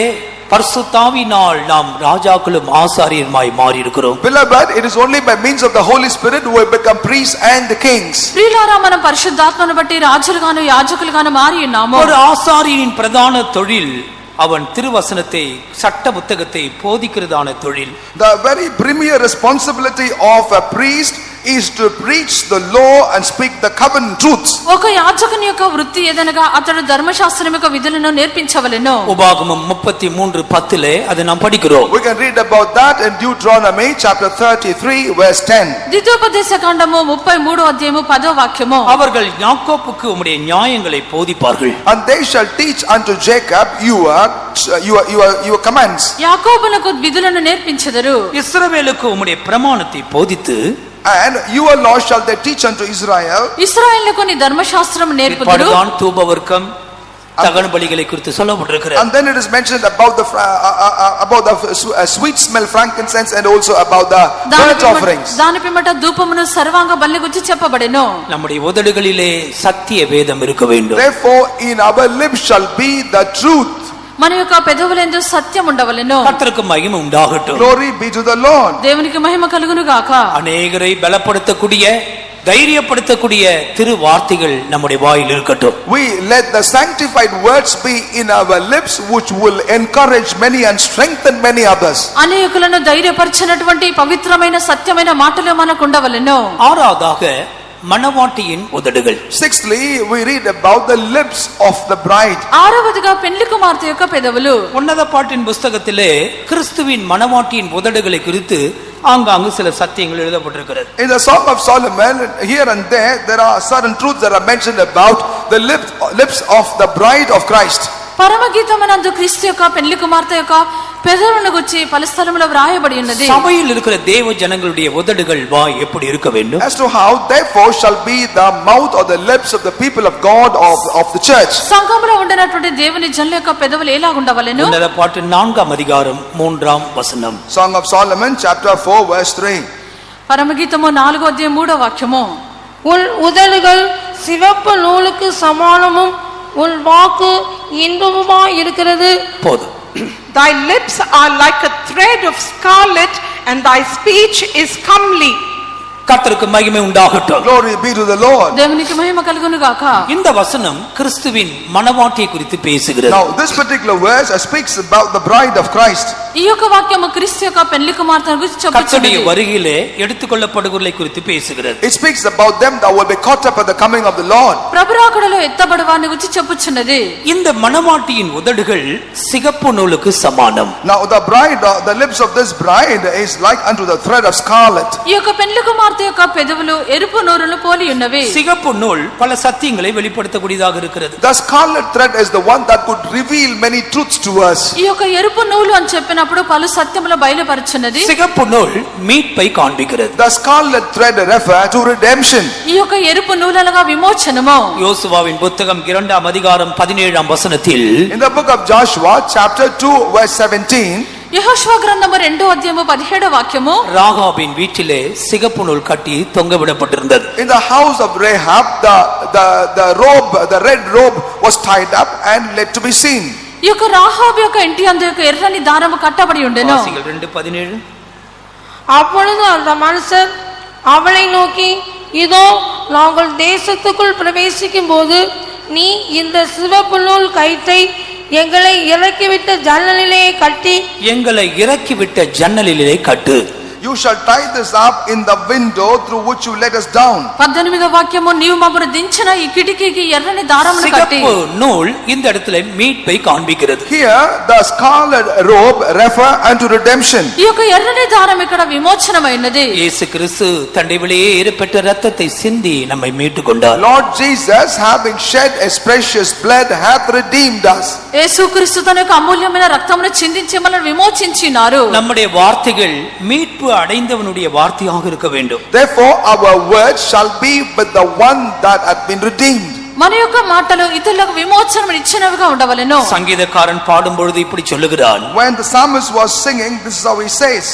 பரிசுத்தாவினால் நாம் ராஜாக்களும் ஆசாரியருமாய் மாறி இருக்கிறோம். Beloved, it is only by means of the Holy Spirit who have become priests and kings. ప్రియులారా, మనం పరిశుద్ధాత్మను బట్టి రాజులుగాను యాజకులుగాను మారి ఉన్నాము. ஒரு ஆசாரியனின் பிரதான தொழில் அவன் திருவசனத்தை சட்ட புத்தகத்தை போதிக்கிறதான தொழில். The very premier responsibility of a priest is to preach the law and speak the covenant truths. ఒక యాజకుని యొక్క వృత్తి ఏదనగా అతడు ధర్మశాస్త్రం యొక్క విధులను నేర్పించవలెను. உபாகமம் 33:10 அதை நாம் படிக்கிறோம். We can read about that in Deuteronomy chapter 33 verse 10. ద్వితీయోపదేశ కాండము 33వ అధ్యాయము 10వ వాక్యము. அவர்கள் யாக்கோப்புக்கு உம்முடைய நியாயங்களை போதிப்பார்கள். And they shall teach unto Jacob your commands. యాకోబునకు విధులను నేర్పించెదరు. இஸ்ரவேலுக்கு உம்முடைய பிரமாணத்தை போதித்து And your law shall they teach unto Israel. ఇశ్రాయేలుకు నీ ధర్మశాస్త్రం నేర్పుదురు. படுதான் தூபவர்க்கம் தகன பலிகளை குறித்து சொல்லப்பட்டிருக்கிறது. And then it is mentioned about the sweet smell, frankincense, and also about the burnt offerings. దాని పిమ్మట ధూపమును సర్వాంగ బలి గురించి చెప్పబడెను. நம்முடைய உதடுகளிலே சத்திய வேதம் இருக்க வேண்டும். Therefore in our lips shall be the truth. మన యొక్క పెదవులందు సత్యం ఉండవలెను. கர்த்தருக்கு மகிமை உண்டாகட்டும். Glory be to the Lord. దేవునికి మహిమ కలుగును గాక. அநேகரை பலப்படுத்தக்கூடிய தைரியப்படுத்தக்கூடிய திரு வார்த்தைகள் நம்முடைய வாயில் இருக்கட்டும். We let the sanctified words be in our lips, which will encourage many and strengthen many others. అనేకులను ధైర్యపరచినటువంటి పవిత్రమైన సత్యమైన మాటలు మనకు ఉండవలెను. ஆறாவதாக மணவாட்டியின் உதடுகள். Sixthly, we read about the lips of the bride. ఆరవదిగా పెళ్లి కుమార్తె యొక్క పెదవులు. உன்னத பாட்டின் புஸ்தகத்திலே கிறிஸ்துவின் மணவாட்டியின் உதடுகளை குறித்து ஆங்காங்கு சில சத்தியங்கள் எழுதப்பட்டிருக்கிறது. In the Song of Solomon, here and there are certain truths that are mentioned about the lips of the bride of Christ. పరమగీతమనందు క్రీస్తు యొక్క పెళ్లి కుమార్తె యొక్క పెదవులను గురించి పలు స్థలములో వ్రాయబడి ఉన్నది. சபையில் இருக்கிற தேவ ஜனங்களுடைய உதடுகள் வாய் எப்படி இருக்க வேண்டும்? As to how therefore shall be the mouth or the lips of the people of God of the church. సంఘములో ఉండనటువంటి దేవుని జనుల యొక్క పెదవులు ఎలా ఉండవలెను? உன்னத பாட்டின் 4ஆம் அதிகாரம் 3ஆம் வசனம். Song of Solomon chapter 4 verse 3. పరమగీతము 4వ అధ్యాయం 3వ వాక్యము. உன் உதடுகள் சிவப்பு நூலுக்கு சமானமும் உன் வாக்கு இன்பமுமாய் இருக்கிறது. போதும். Thy lips are like a thread of scarlet, and thy speech is comely. கர்த்தருக்கு மகிமை உண்டாகட்டும். Glory be to the Lord. దేవునికి మహిమ కలుగును గాక. இந்த வசனம் கிறிஸ்துவின் மணவாட்டியை குறித்து பேசுகிறது. Now this particular verse speaks about the bride of Christ. ఈ యొక్క వాక్యము క్రీస్తు యొక్క పెళ్లి కుమార్తెను గురించి கர்த்தருடைய చెప్పుచున్నది. வருகையிலே எடுத்துக்கொள்ளப்படுகிறதை குறித்து பேசுகிறது. It speaks about them that will be caught up at the coming of the Lord. ప్రభురాకడలో ఎత్తబడువాని గురించి చెప్పుచున్నది. இந்த மணவாட்டியின் உதடுகள் சிகப்பு நூலுக்கு சமானம். Now the bride, the lips of this bride is like unto the thread of scarlet. ఈ యొక్క పెళ్లి కుమార్తె యొక్క పెదవులు ఎరుపు నూలును పోలి ఉన్నవి. சிகப்பு நூல் பல சத்தியங்களை வெளிப்படுத்தக்கூடியதாக இருக்கிறது. The scarlet thread is the one that could reveal many truths to us. ఈ యొక్క ఎరుపు నూలు అని చెప్పినప్పుడు పలు సత్యములు బయలుపరచున్నది. சிகப்பு நூல் மீட்பை காண்பிக்கிறது. The scarlet thread refer to redemption. ఈ యొక్క ఎరుపు నూలనగా విమోచనము. யோசுவாவின் புத்தகம் 2ஆம் அதிகாரம் 17ஆம் வசனத்தில் In the book of Joshua chapter 2 verse 17, యెహోషువ గ్రంథము 2వ అధ్యాయము 17వ వాక్యము. ராகாபின் வீட்டிலே சிகப்பு நூல் கட்டி தொங்கவிடப்பட்டிருந்தது. in the house of Rahab the red robe was tied up and led to be seen. ఈ యొక్క రాహాబు యొక్క ఇంటి అందు యొక్క ఎర్రని దారము కట్టబడి ఉండెను. வாசிகள் 2:17. அப்பொழுது அந்த மனுஷர் அவளை நோக்கி, இதோ நாங்கள் தேசத்துக்குள் பிரவேசிக்கும் போது நீ இந்த சிவப்பு நூல் கயிற்றை எங்களை இறக்கிவிட்ட ஜன்னலிலே கட்டி எங்களை இறக்கிவிட்ட ஜன்னலிலே கட்டு. You shall tie this up in the window through which you let us down. 18వ వాక్యము, నీవు మమ్మను దించిన ఈ కిటికీకి ఎర్రని దారమును కట్టి. சிகப்பு நூல் இந்த இடத்துல மீட்பை காண்பிக்கிறது. Here the scarlet robe refer unto redemption. ఈ యొక్క ఎర్రని దారం ఇక్కడ విమోచనమైనది. இயேசு கிறிஸ்து தன்னுடைய விலையேறப்பெற்ற இரத்தத்தை சிந்தி நம்மை மீட்டுக் கொண்டார். Lord Jesus, having shed his precious blood, hath redeemed us. యేసుక్రీస్తు తన యొక్క అమూల్యమైన రక్తమును చిందించి మనల్ని విమోచించినారు. நம்முடைய వార్తகள் மீட்பு அடைந்தவனுடைய வார்த்தையாக இருக்க வேண்டும். Therefore our words shall be with the one that hath been redeemed. మన యొక్క మాటలు ఇతరులకు విమోచనం ఇచ్చినవిగా ఉండవలెను. சங்கீதக்காரன் பாடும் பொழுது இப்படி சொல்லுகிறான். When the psalmist was singing, this is how he says.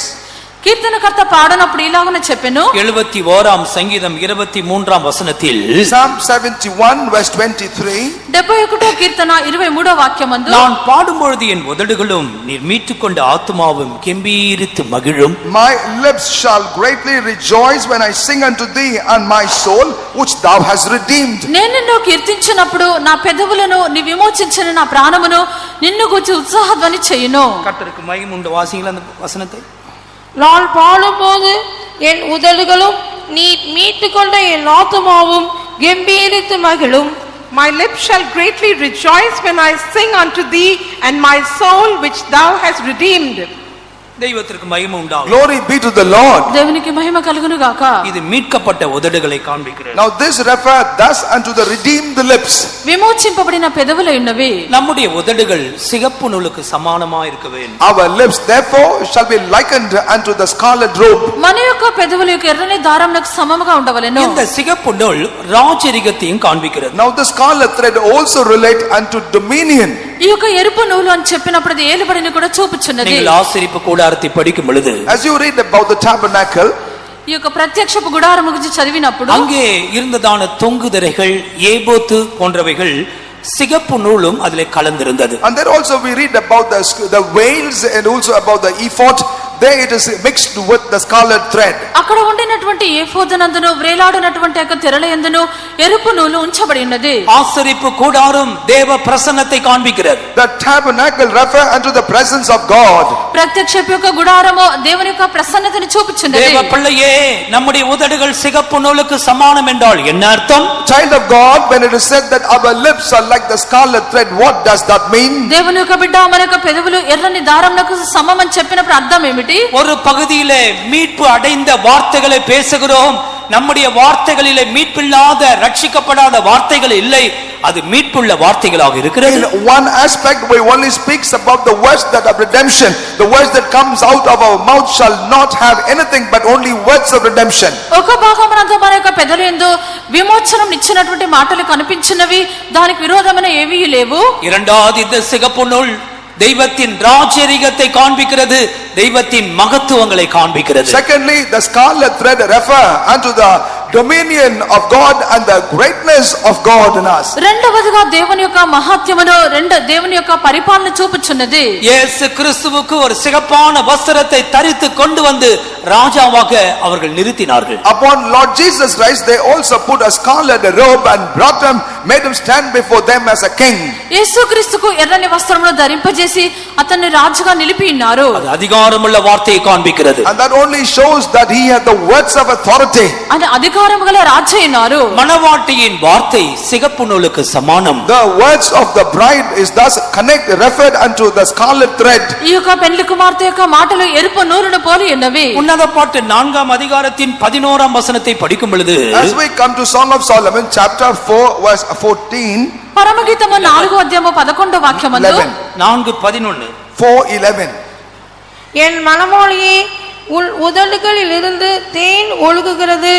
కీర్తనకర్త పాడనప్పుడు ఇలాగనే చెప్పెను. 71ஆம் சங்கீதம் 23ஆம் வசனத்தில் Psalm 71 verse 23. 71వ కీర్తన 23వ వాక్యమందు, நான் பாடும் பொழுது என் உதடுகளும் நீர் மீட்டுக்கொண்ட ஆத்துமாவும் கெம்பீரித்து மகிழும். My lips shall greatly rejoice when I sing unto thee, and my soul which thou hast redeemed. నేను నిన్ను కీర్తించినప్పుడు నా పెదవులను నీ విమోచించిన నా ప్రాణమును నిన్ను గురించి ఉత్సాహధ్వని చేయును. கர்த்தருக்கு மகிமை உண்டு. வாசிங்களா அந்த வசனத்தை. நான் பாடும்போது என் உதடுகளும் நீ மீட்டுக்கொண்ட என் ஆத்துமாவும் கெம்பீரித்து மகிழும். My lips shall greatly rejoice when I sing unto thee, and my soul which thou hast redeemed. தெய்வத்திற்கு மகிமை உண்டாகும். Glory be to the Lord. దేవునికి మహిమ కలుగును గాక. இது மீட்கப்பட்ட உதடுகளை காண்பிக்கிறது. Now this refer thus unto the redeemed lips. విమోచింపబడిన పెదవులు ఉన్నవి. நம்முடைய உதடுகள் சிகப்பு நூலுக்கு சமானமாக இருக்க வேண்டும். Our lips therefore shall be likened unto the scarlet robe. మన యొక్క పెదవుల యొక్క ఎర్రని దారమునకు సమముగా ఉండవలెను. இந்த சிகப்பு நூல் ராஜரிகத்தையும் காண்பிக்கிறது. Now the scarlet thread also relate unto dominion. ఈ యొక్క ఎరుపు నూలు అని చెప్పినప్పుడు అది ఏలుబడిని కూడా చూపుచున్నది. நீங்கள் ஆசரிப்பு கூடாரத்தை படிக்கும் பொழுது As you read about the tabernacle, ఈ యొక్క ప్రత్యక్షపు గుడారము గురించి చదివినప్పుడు அங்கே இருந்ததான தொங்குதிரைகள் ஏபோத்து போன்றவைகள் சிகப்பு நூலும் அதிலே கலந்திருந்தது. and there also we read about the veils and also about the ephod. There it is mixed with the scarlet thread. అక్కడ ఉండినటువంటి ఏఫోదునందును వ్రేలాడినటువంటి యొక్క తెరలయందును ఎరుపు నూలు ఉంచబడి ఉన్నది. ஆசரிப்பு கூடாரம் தேவ பிரசன்னத்தை காண்பிக்கிறது. The tabernacle refer unto the presence of God. ప్రత్యక్షపు యొక్క గుడారము దేవుని యొక్క ప్రసన్నతను చూపుచున్నది. தேவ பிள்ளையே, நம்முடைய உதடுகள் சிகப்பு நூலுக்கு சமானம் என்றால் என்ன அர்த்தம்? Child of God, when it is said that our lips are like the scarlet thread, what does that mean? దేవుని యొక్క బిడ్డ మన యొక్క పెదవులు ఎర్రని దారమునకు సమం అని చెప్పినప్పుడు అర్థం ఏమిటి? ஒரு பகுதியிலே மீட்பு அடைந்த வார்த்தைகளை பேசுகிறோம். நம்முடைய வார்த்தைகளிலே மீட்பில்லாத ரட்சிக்கப்படாத வார்த்தைகள் இல்லை, அது மீட்புள்ள வார்த்தைகளாக இருக்கிறது. In one aspect we only speaks about the words that of redemption. The words that comes out of our mouth shall not have anything but only words of redemption. ఒక భాగమునందు మన యొక్క పెదవులందు విమోచనం ఇచ్చినటువంటి మాటలు కనిపించినవి, దానికి విరోధమైన ఏవీ లేవు. இரண்டாவது, இந்த சிகப்பு நூல் தெய்வத்தின் ராஜரிகத்தை காண்பிக்கிறது, தெய்வத்தின் மகத்துவங்களை காண்பிக்கிறது. Secondly, the scarlet thread refer unto the dominion of God and the greatness of God in us. రెండవదిగా దేవుని యొక్క మహత్యమును దేవుని యొక్క పరిపాలన చూపుచున్నది. இயேசு கிறிஸ்துவுக்கு ஒரு சிகப்பான வஸ்திரத்தை தரித்து கொண்டு வந்து ராஜாவாக அவர்கள் நிறுத்தினார்கள். Upon Lord Jesus Christ they also put a scarlet robe and brought him, made him stand before them as a king. యేసుక్రీస్తుకు ఎర్రని వస్త్రమును ధరింపజేసి అతన్ని రాజుగా నిలిపి ఉన్నారు. அது அதிகாரமுள்ள வார்த்தையை காண்பிக்கிறது. And that only shows that he had the words of authority. అని అధికారము గల రాజు అయినారు. மணவாட்டியின் வார்த்தை சிகப்பு நூலுக்கு சமானம். The words of the bride is thus referred unto the scarlet thread. ఈ యొక్క పెండ్లి కుమార్తె యొక్క మాటలు ఎరుపు నూలును పోలి ఉన్నవి. உன்னத பாட்டு 4ஆம் அதிகாரத்தின் 11ஆம் வசனத்தை படிக்கும் பொழுது, As we come to Song of Solomon chapter 4 verse 14, పరమగీతము 4వ అధ్యాయము 11వ వాక్యమందు 11 4:11 4:11 என் மனமொழியே உன் உதடுகளில் இருந்து தேன் ஒழுகுகிறது,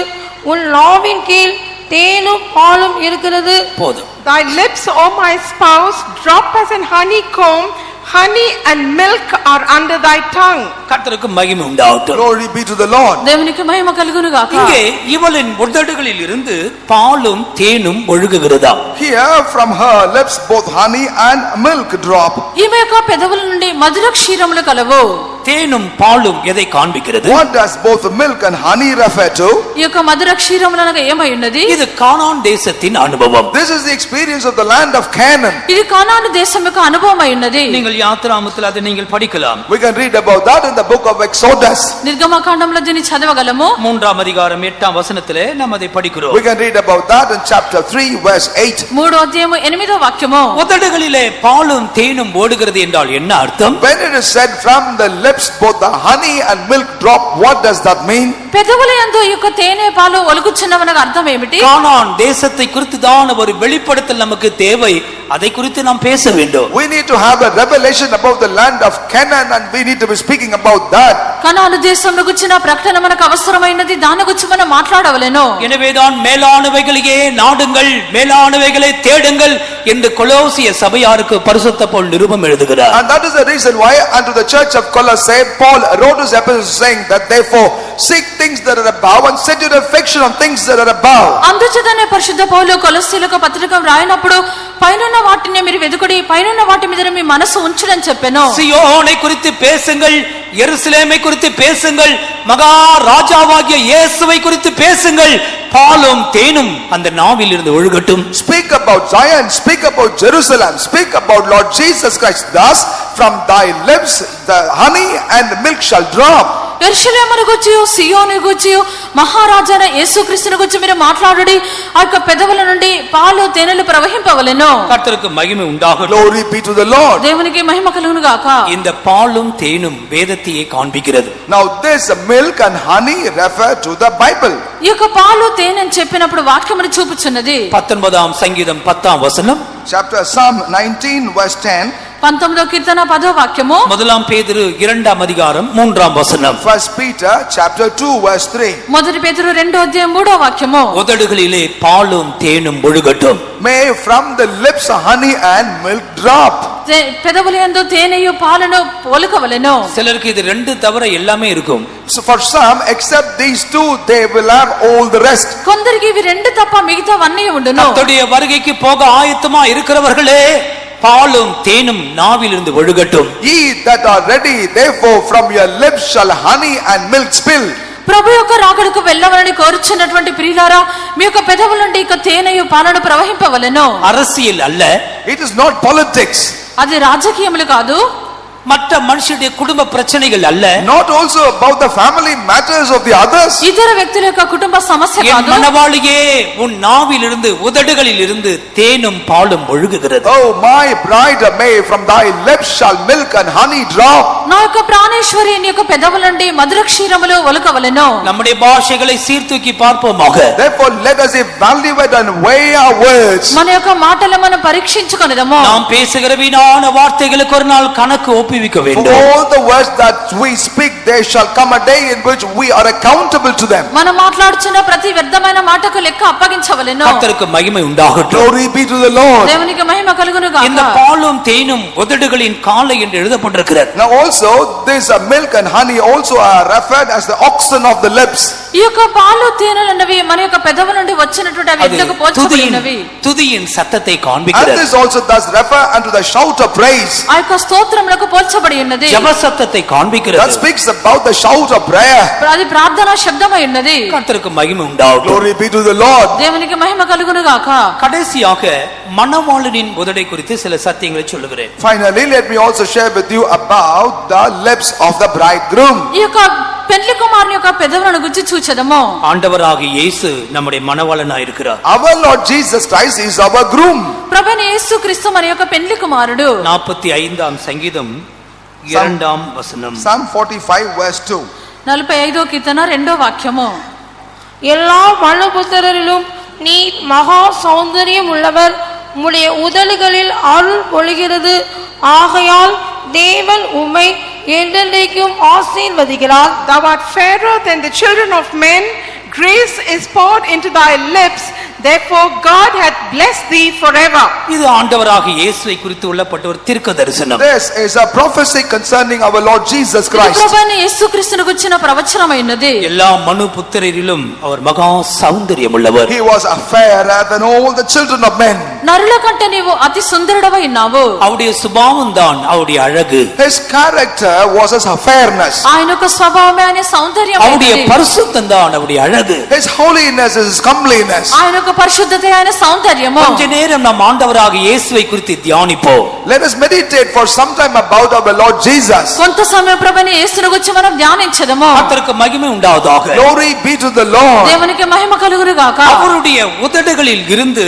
உன் நாவின் கீழ் தேனும் பாலும் இருக்கிறது. போதும். Thy lips, O my spouse, drop as an honeycomb. Honey and milk are under thy tongue. கர்த்தருக்கு மகிமை உண்டாகட்டும். Glory be to the Lord. దేవునికి మహిమ కలుగును గాక. இங்கே இவளின் உதடுகளில் இருந்து பாலும் தேனும் ஒழுகுகிறதாம். Here from her lips both honey and milk drop. ఈమె యొక్క పెదవుల నుండి మధుర క్షీరములు కలవు. தேனும் பாலும் எதை காண்பிக்கிறது? What does both milk and honey refer to? ఈ యొక్క మధుర క్షీరములు అనగా ఏమై ఉన్నది? இது கானான் தேசத்தின் அனுபவம். This is the experience of the land of Canaan. ఇది కానాను దేశం యొక్క అనుభవమై ఉన్నది. நீங்கள் யாத்திராமத்தில் அதை நீங்கள் படிக்கலாம். We can read about that in the book of Exodus. నిర్గమకాండంలో దీన్ని చదవగలము. 3ஆம் அதிகாரம் 8ஆம் வசனத்திலே நாம் அதை படிக்கிறோம். We can read about that in chapter 3 verse 8. 3వ అధ్యాయము 8వ వాక్యము. உதடுகளிலே பாலும் தேனும் ஓடுகிறது என்றால் என்ன அர்த்தம்? When it is said from the lips both the honey and milk drop, what does that mean? పెదవుల యందు ఈ యొక్క తేనె పాలు ఒలుగుచున్నవనగా అర్థం ఏమిటి? கானான் தேசத்தை குறித்து தான் ஒரு வெளிப்படுத்தல் நமக்கு தேவை. அதை குறித்து நாம் பேச வேண்டும். We need to have a revelation about the land of Canaan and we need to be speaking about that. కనాను దేశంలో గుచ్చిన ప్రకటన మనకు అవసరమైనది, దాని గురించి మనం మాట్లాడవలెను. எனவேதான் மேலானவைகளையே நாடுங்கள், மேலானவைகளை தேடுங்கள் என்று கொலோசிய சபையாருக்கு பரிசுத்த பவுல் நிருபம் எழுதுகிறார். And that is the reason why unto the church of Colossae Paul wrote his epistle saying that therefore seek things that are above and set your affection on things that are above. అందుచేతనే పరిశుద్ధ పౌలు కొలస్సీలకు పత్రిక రాయనప్పుడు పైనున్న వాటిని మీరు వెదుకుడి, పైనున్న వాటి మీద మీ మనసు ఉంచుడని చెప్పెను. சியோனை குறித்து பேசுங்கள், எருசலேமை குறித்து பேசுங்கள், மகா ராஜாவாகிய இயேசுவை குறித்து பேசுங்கள். பாலும் தேனும் அந்த நாவில் இருந்து ஒழுகட்டும். Speak about Zion, speak about Jerusalem, speak about Lord Jesus Christ. Thus from thy lips the honey and milk shall drop. యెరూషలేమును గూర్చియు సియోను గూర్చియు మహారాజైన యేసుక్రీస్తును గూర్చి మీరు మాట్లాడుడి ఆ యొక్క పెదవుల నుండి పాలు తేనెలు ప్రవహింపవలెను. கர்த்தருக்கு மகிமை உண்டாகட்டும். Glory be to the Lord. దేవునికి మహిమ కలుగును గాక. இந்த பாலும் தேனும் வேதத்தையே காண்பிக்கிறது. Now this milk and honey refer to the Bible. ఈ యొక్క పాలు తేనె అని చెప్పినప్పుడు వాక్యమును చూపుచున్నది. 19 சங்கீதம் 10 வசனம், Chapter Psalm 19 verse 10. 19వ కీర్తన 10వ వాక్యము, 1 பேதுரு 2 அதிகாரம் 3 வசனம், First Peter chapter 2 verse 3. 1 పేతురు 2వ అధ్యాయం 3వ వాక్యము, உதடுகளிலே பாலும் தேனும் ஒழுகட்டும். May from the lips honey and milk drop. పెదవులందు తేనెయు పాలను పోలుకవలెను. சிலருக்கு இது ரெண்டு தவிர எல்லாமே இருக்கும். So for some, except these two, they will have all the rest. కొందరికి ఇవి రెండు తప్ప మిగతావన్నీ ఉండును. கர்த்தருடைய வருகைக்கு போக ஆயத்தமா இருக்கிறவர்களே, பாலும் தேனும் நாவிலிருந்து ஒழுகட்டும். Ye that are ready, therefore from your lips shall honey and milk spill. ప్రభు యొక్క రాకడకు వెళ్ళవలని కోరుచున్నటువంటి ప్రియులారా, మీ యొక్క పెదవుల నుండి ఇక తేనెయు పాలను ప్రవహింపవలెను. அரசியல் அல்ல, It is not politics, అది రాజకీయములు కాదు, மற்ற மனுஷனுடைய குடும்ப பிரச்சனைகள் அல்ல, not also about the family matters of the others. ఇతర వ్యక్తుల యొక్క కుటుంబ సమస్య என் కాదు. மனவாளியே, உன் நாவிலிருந்து உதடுகளில் இருந்து தேனும் பாலும் ஒழுகுகிறது. Oh my bride, may from thy lips shall milk and honey drop. నా యొక్క ప్రాణేశ్వరి నీ యొక్క పెదవుల నుండి మధుర క్షీరములు ఒలకవలెను. நம்முடைய பாஷைகளை சீர்தூக்கி பார்ப்போமாக. Therefore let us evaluate and weigh our words. మన యొక్క మాటలు మనం పరీక్షించుకొనిదము. நாம் பேசுகிற வீணான வார்த்தைகளுக்கு ஒரு நாள் கணக்கு ஒப்புவிக்க For வேண்டும். all the words that we speak, there shall come a day in which we are accountable to them. మనం మాట్లాడుచున్న ప్రతి వ్యర్థమైన మాటకు లెక్క అప్పగించవలెను. கர்த்தருக்கு மகிமை உண்டாகட்டும். Glory be to the Lord. దేవునికి మహిమ కలుగును இந்த గాక. பாலும் தேனும் உதடுகளின் காலை என்று எழுதப்பட்டிருக்கிறது. Now also, this milk and honey also are referred as the oxen of the lips. ఈ యొక్క పాలు తేనెలు అన్నవి మన యొక్క పెదవుల నుండి వచ్చినటువంటి అవి அது ఎద్దుకు పోల్చబడినవి. துதியின் சத்தத்தை And காண்பிக்கிறது. this also does refer unto the shout of praise. ఆ యొక్క స్తోత్రములకు పోల్చబడి ఉన్నది. ஜெப சத்தத்தை That காண்பிக்கிறது. speaks about the shout of prayer. అది ప్రార్థనా శబ్దమై ఉన్నది. கர்த்தருக்கு மகிமை உண்டாகட்டும். Glory be to the Lord. దేవునికి మహిమ కలుగును గాక. கடைசியாக மணவாளனின் உதடை குறித்து சில சத்தியங்களை சொல்லுகிறேன். Finally, let me also share with you about the lips of the bridegroom. ఈ యొక్క పెళ్లి కుమారుని యొక్క పెదవులను గురించి చూచెదము. ஆண்டவராகிய இயேசு நம்முடைய மணவாளனாய் இருக்கிறார். Our Lord Jesus Christ is our groom. ప్రభువైన యేసుక్రీస్తు మన యొక్క పెళ్లి కుమారుడు. 45 சங்கீதம் 2 வசனம். Psalm 45 verse 2. 45వ కీర్తన 2వ వాక్యము, எல்லா மனுபுத்திரரிலும் நீர் மகா சௌந்தரியம் உள்ளவர், உம்முடைய உதடுகளில் அருள் பொழிகிறது. ஆகையால் தேவன் உம்மை என்றென்றைக்கும் ஆசீர்வதிக்கிறார். Thou art fairer than the children of men, grace is poured into thy lips, therefore God hath blessed thee forever. இது ஆண்டவராகிய இயேசுவை குறித்து உள்ளப்பட்ட ஒரு தீர்க்க தரிசனம். This is a prophecy concerning our Lord Jesus ఇది Christ. ప్రభువైన యేసుక్రీస్తును గురించిన ప్రవచనమైనది. எல்லா மனு புத்திரரிலும் அவர் மகா சௌந்தரியம் உள்ளவர். He was fairer than all the children of men. నరుల కంటే నీవు అతి సుందరుడవై ఉన్నావు. அவருடைய சுபாவம் தான் அவருடைய அழகு. His character was as a fairness. ఆయన యొక్క స్వభావమే ఆయన సౌందర్యం. அவருடைய பரிசுத்தம் தான் அவருடைய அழகு. His holiness is his comeliness. ఆయన యొక్క పరిశుద్ధత ఆయన సౌందర్యము. கொஞ்ச நேரம் நம் ஆண்டவராகிய இயேசுவை குறித்து தியானிப்போம். Let us meditate for some time about our Lord Jesus. కొంత సమయం ప్రభువైన యేసును గురించి మనం ధ్యానించదము. கர்த்தருக்கு மகிமை உண்டாவதாக. Glory be to the Lord. దేవునికి మహిమ కలుగును గాక. அவருடைய உதடுகளில் இருந்து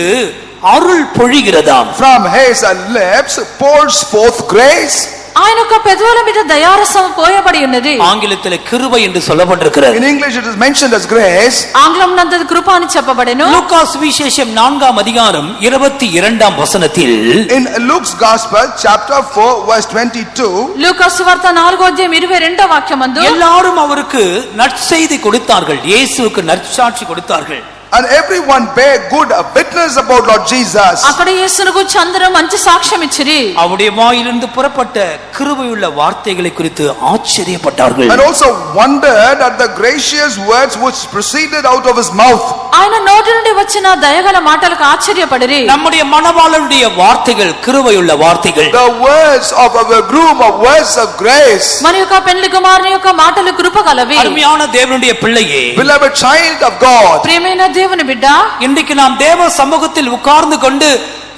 அருள் பொழிகிறதாம். From his lips pours forth grace. ఆయన యొక్క పెదవుల మీద దయారసం పోయబడి ఉన్నది. ஆங்கிலத்தில் கிருபை என்று சொல்லப்பட்டிருக்கிறது. In English it is mentioned as grace. ఆంగ్లం నందు కృప అని చెప్పబడెను. லூக்கா சுவிசேஷம் 4 அதிகாரம் 22 வசனத்தில் In Luke's Gospel chapter 4 verse 22, లూకా సువార్త 4వ అధ్యాయం 22వ వాక్యమందు, எல்லாரும் அவருக்கு நற்செய்தி கொடுத்தார்கள், இயேசுவுக்கு நற்சாட்சி கொடுத்தார்கள். and everyone bear good witness about Lord Jesus. అక్కడ యేసును గురించి అందరూ మంచి సాక్ష్యం ఇచ్చిరి. அவருடைய வாயிலிருந்து புறப்பட்ட கிருபையுள்ள வார்த்தைகளை குறித்து ஆச்சரியப்பட்டார்கள். And also wondered at the gracious words which proceeded out of his mouth. ఆయన నోటి నుండి వచ్చిన దయగల మాటలకు ఆశ్చర్యపడిరి. நம்முடைய மணவாளனுடைய வார்த்தைகள் கிருபையுள்ள வார்த்தைகள். The words of our groom are words of grace. మన యొక్క పెళ్లి కుమారుని యొక్క మాటలు కృప గలవి. அருமையான தேவனுடைய பிள்ளையே, Beloved child of God, ప్రియమైన దేవుని బిడ్డ, இன்றைக்கு நாம் தேவ சமூகத்தில் உட்கார்ந்து கொண்டு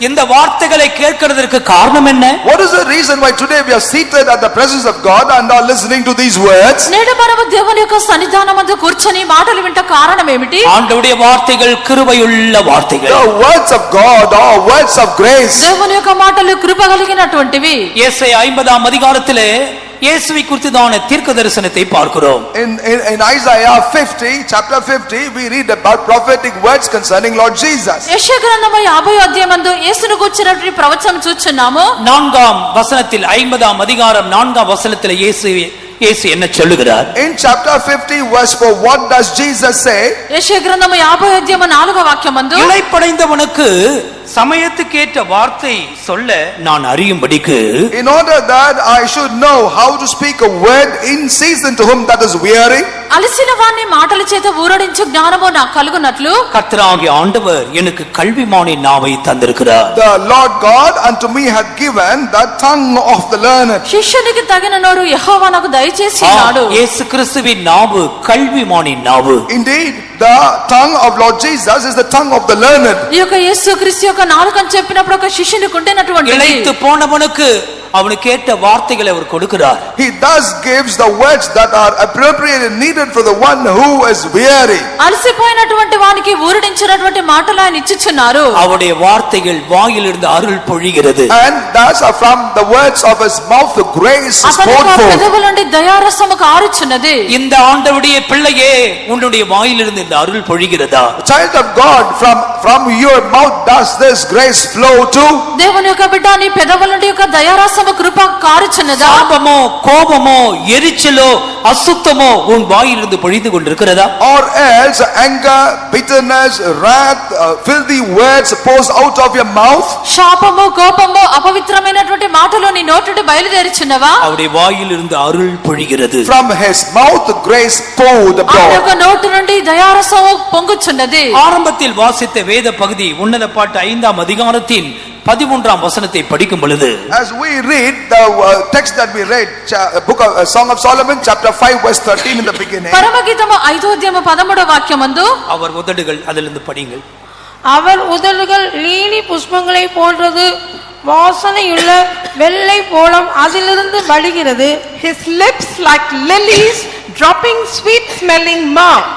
இந்த வார்த்தைகளை கேட்கிறதற்கு காரணம் என்ன? What is the reason why today we are seated at the presence of God and are listening to these words? నేడు మనము దేవుని యొక్క సన్నిధానమందు కూర్చొని మాటలు వింట కారణం ఏమిటి? ஆண்டவருடைய வார்த்தைகள் கிருபையுள்ள வார்த்தைகள். The words of God are words of grace. దేవుని యొక్క మాటలు కృప కలిగినటువంటివి. ஏசாயா 50ஆம் அதிகாரத்திலே இயேசுவை குறித்துதான தீர்க்க தரிசனத்தை பார்க்கிறோம். In Isaiah 50, chapter 50, we read about prophetic words concerning Lord Jesus. యెషయా గ్రంథము 50వ అధ్యాయమందు యేసును గూర్చినటువంటి ప్రవచనం చూస్తున్నాము. 4ஆம் வசனத்தில் 50ஆம் அதிகாரம் 4ஆம் வசனத்தில் இயேசு என்ன சொல்லுகிறார்? In chapter 50 verse 4, what does Jesus say? యెషయా గ్రంథము 50వ అధ్యాయము 4వ వాక్యమందు இளைப்படைந்தவனுக்கு சமயத்துக்கேற்ற வார்த்தை சொல்ல நான் அறியும்படிக்கு, In order that I should know how to speak a word in season to whom that is weary, అలసిన వాణ్ణి మాటల చేత ఊరడించు జ్ఞానము నాకు కలుగునట్లు கர்த்தராகிய ஆண்டவர் எனக்கு கல்விமானின் நாவை தந்திருக்கிறார். the Lord God unto me hath given the tongue of the learned. శిష్యునికి తగిన నోరు యెహోవా నాకు దయచేసి ఉన్నాడు. இயேசு கிறிஸ்துவின் நாவு கல்விமானின் நாவு. Indeed, the tongue of Lord Jesus is the tongue of the learned. ఈ యొక్క యేసు క్రీస్తు యొక్క నాలుకని చెప్పినప్పుడు ఒక శిష్యునికి ఉండినటువంటి இளைத்து போனவனுக்கு அவனுக்கு ஏற்ற வார்த்தைகளை அவர் கொடுக்கிறார். He thus gives the words that are appropriate and needed for the one who is weary. అలసిపోయినటువంటి వానికి ఊరడించినటువంటి మాటలు ఆయన ఇచ్చుచున్నారు. அவருடைய வார்த்தைகள் வாயிலிருந்து அருள் பொழிகிறது. And thus from the words of his mouth the grace is అతని poured forth. పెదవుల నుండి దయారసము కారుచున్నది. இந்த ஆண்டவருடைய பிள்ளையே, உன்னுடைய வாயிலிருந்து இந்த அருள் பொழிகிறதா? Child of God, from your mouth does this grace flow to? దేవుని యొక్క బిడ్డ నీ పెదవుల నుండి యొక్క దయారసము కృప కారుచున్నదా? சாபமோ கோபமோ எரிச்சலோ அசுத்தமோ உன் வாயிலிருந்து பொழிந்து கொண்டிருக்கிறதா? Or else anger, bitterness, wrath, filthy words pours out of your mouth? శాపము కోపము అపవిత్రమైనటువంటి మాటలు నీ నోటి నుండి బయలుదేరుచున్నవా? அவருடைய வாயிலிருந்து அருள் பொழிகிறது. From his mouth grace poured ఆయన abroad. యొక్క నోటి నుండి దయారసము పొంగుచున్నది. ஆரம்பத்தில் வாசித்த வேத பகுதி உன்னத பாட்டு 5ஆம் அதிகாரத்தின் 13ஆம் வசனத்தை படிக்கும் பொழுது, As we read the text that we read, book of Song of Solomon, chapter 5, verse 13 in the beginning. పరమగీతము 5వ అధ్యాయము 13వ వాక్యమందు அவர் உதடுகள், அதிலிருந்து படிங்கள். அவர் உதடுகள் லீலி புஷ்பங்களை போன்றது, வாசனையுள்ள வெள்ளை போலம் அதிலிருந்து வழிகிறது. His lips like lilies, dropping sweet smelling myrrh.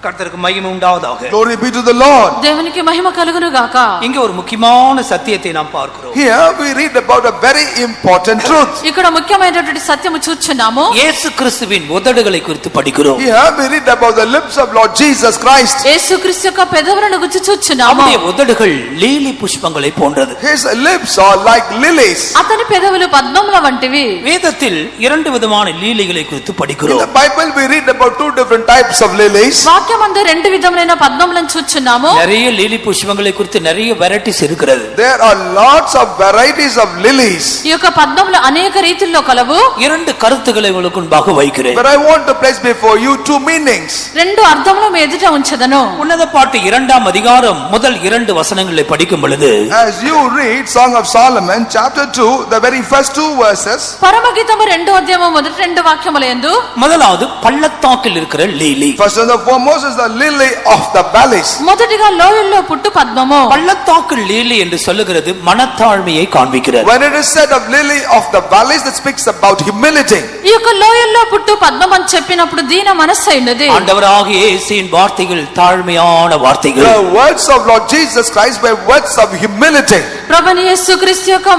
கர்த்தருக்கு மகிமை உண்டாவதாக. Glory be to the Lord. దేవునికి మహిమ కలుగును గాక. இங்கே ஒரு முக்கியமான சத்தியத்தை நாம் பார்க்கிறோம். Here we read about a very important truth. ఇక్కడ ముఖ్యమైనటువంటి సత్యము చూస్తున్నాము. இயேசு கிறிஸ்துவின் உதடுகளை குறித்து படிக்கிறோம். Here we read about the lips of Lord Jesus Christ. యేసుక్రీస్తు యొక్క పెదవులను గురించి చూస్తున్నాము. அவருடைய உதடுகள் லீலி புஷ்பங்களை போன்றது. His lips are like lilies. అతని పెదవులు పద్మముల వంటివి. வேதத்தில் 2 விதமான லீலிகளை குறித்து In படிக்கிறோம். the Bible we read about 2 different types of lilies. వాక్యమందు రెండు విధములైన పద్మములను చూస్తున్నాము. நிறைய லீலி புஷ்பங்களை குறித்து நிறைய வெரைட்டிஸ் இருக்கிறது. There are lots of varieties of lilies. ఈ యొక్క పద్మములు అనేక రీతిల్లో కలవు. 2 కருத்துக்களை உங்களுக்கு முன்பாக வைக்கிறேன். But I want to place before you 2 meanings. రెండు అర్థములు మీ ఎదుట ఉంచదను. உன்னத பாட்டு 2ஆம் அதிகாரம் முதல் 2 வசனங்களை படிக்கும் பொழுது, As you read Song of Solomon, chapter 2, the very first 2 verses. పరమగీతము 2వ అధ్యాయము మొదటి 2 వాక్యములందు முதலாவது பள்ளத்தாக்கில் இருக்கிற lily. First and the foremost is the lily of the valleys. మొదటిగా లోయల్లో పుట్టు పద్మము. பள்ளத்தாக்கு லீலி என்று சொல்லுகிறது மனத்தாழ்மையை காண்பிக்கிறது. When it is said of lily of the valleys, that speaks about humility. ఈ యొక్క లోయల్లో పుట్టు పద్మం అని చెప్పినప్పుడు దీన మనస్సు అయినది. ஆண்டவராகிய இயேசுவின் வார்த்தைகள் தாழ்மையான வார்த்தைகள். The words of Lord Jesus Christ were words of humility. ప్రభుని యేసుక్రీస్తు యొక్క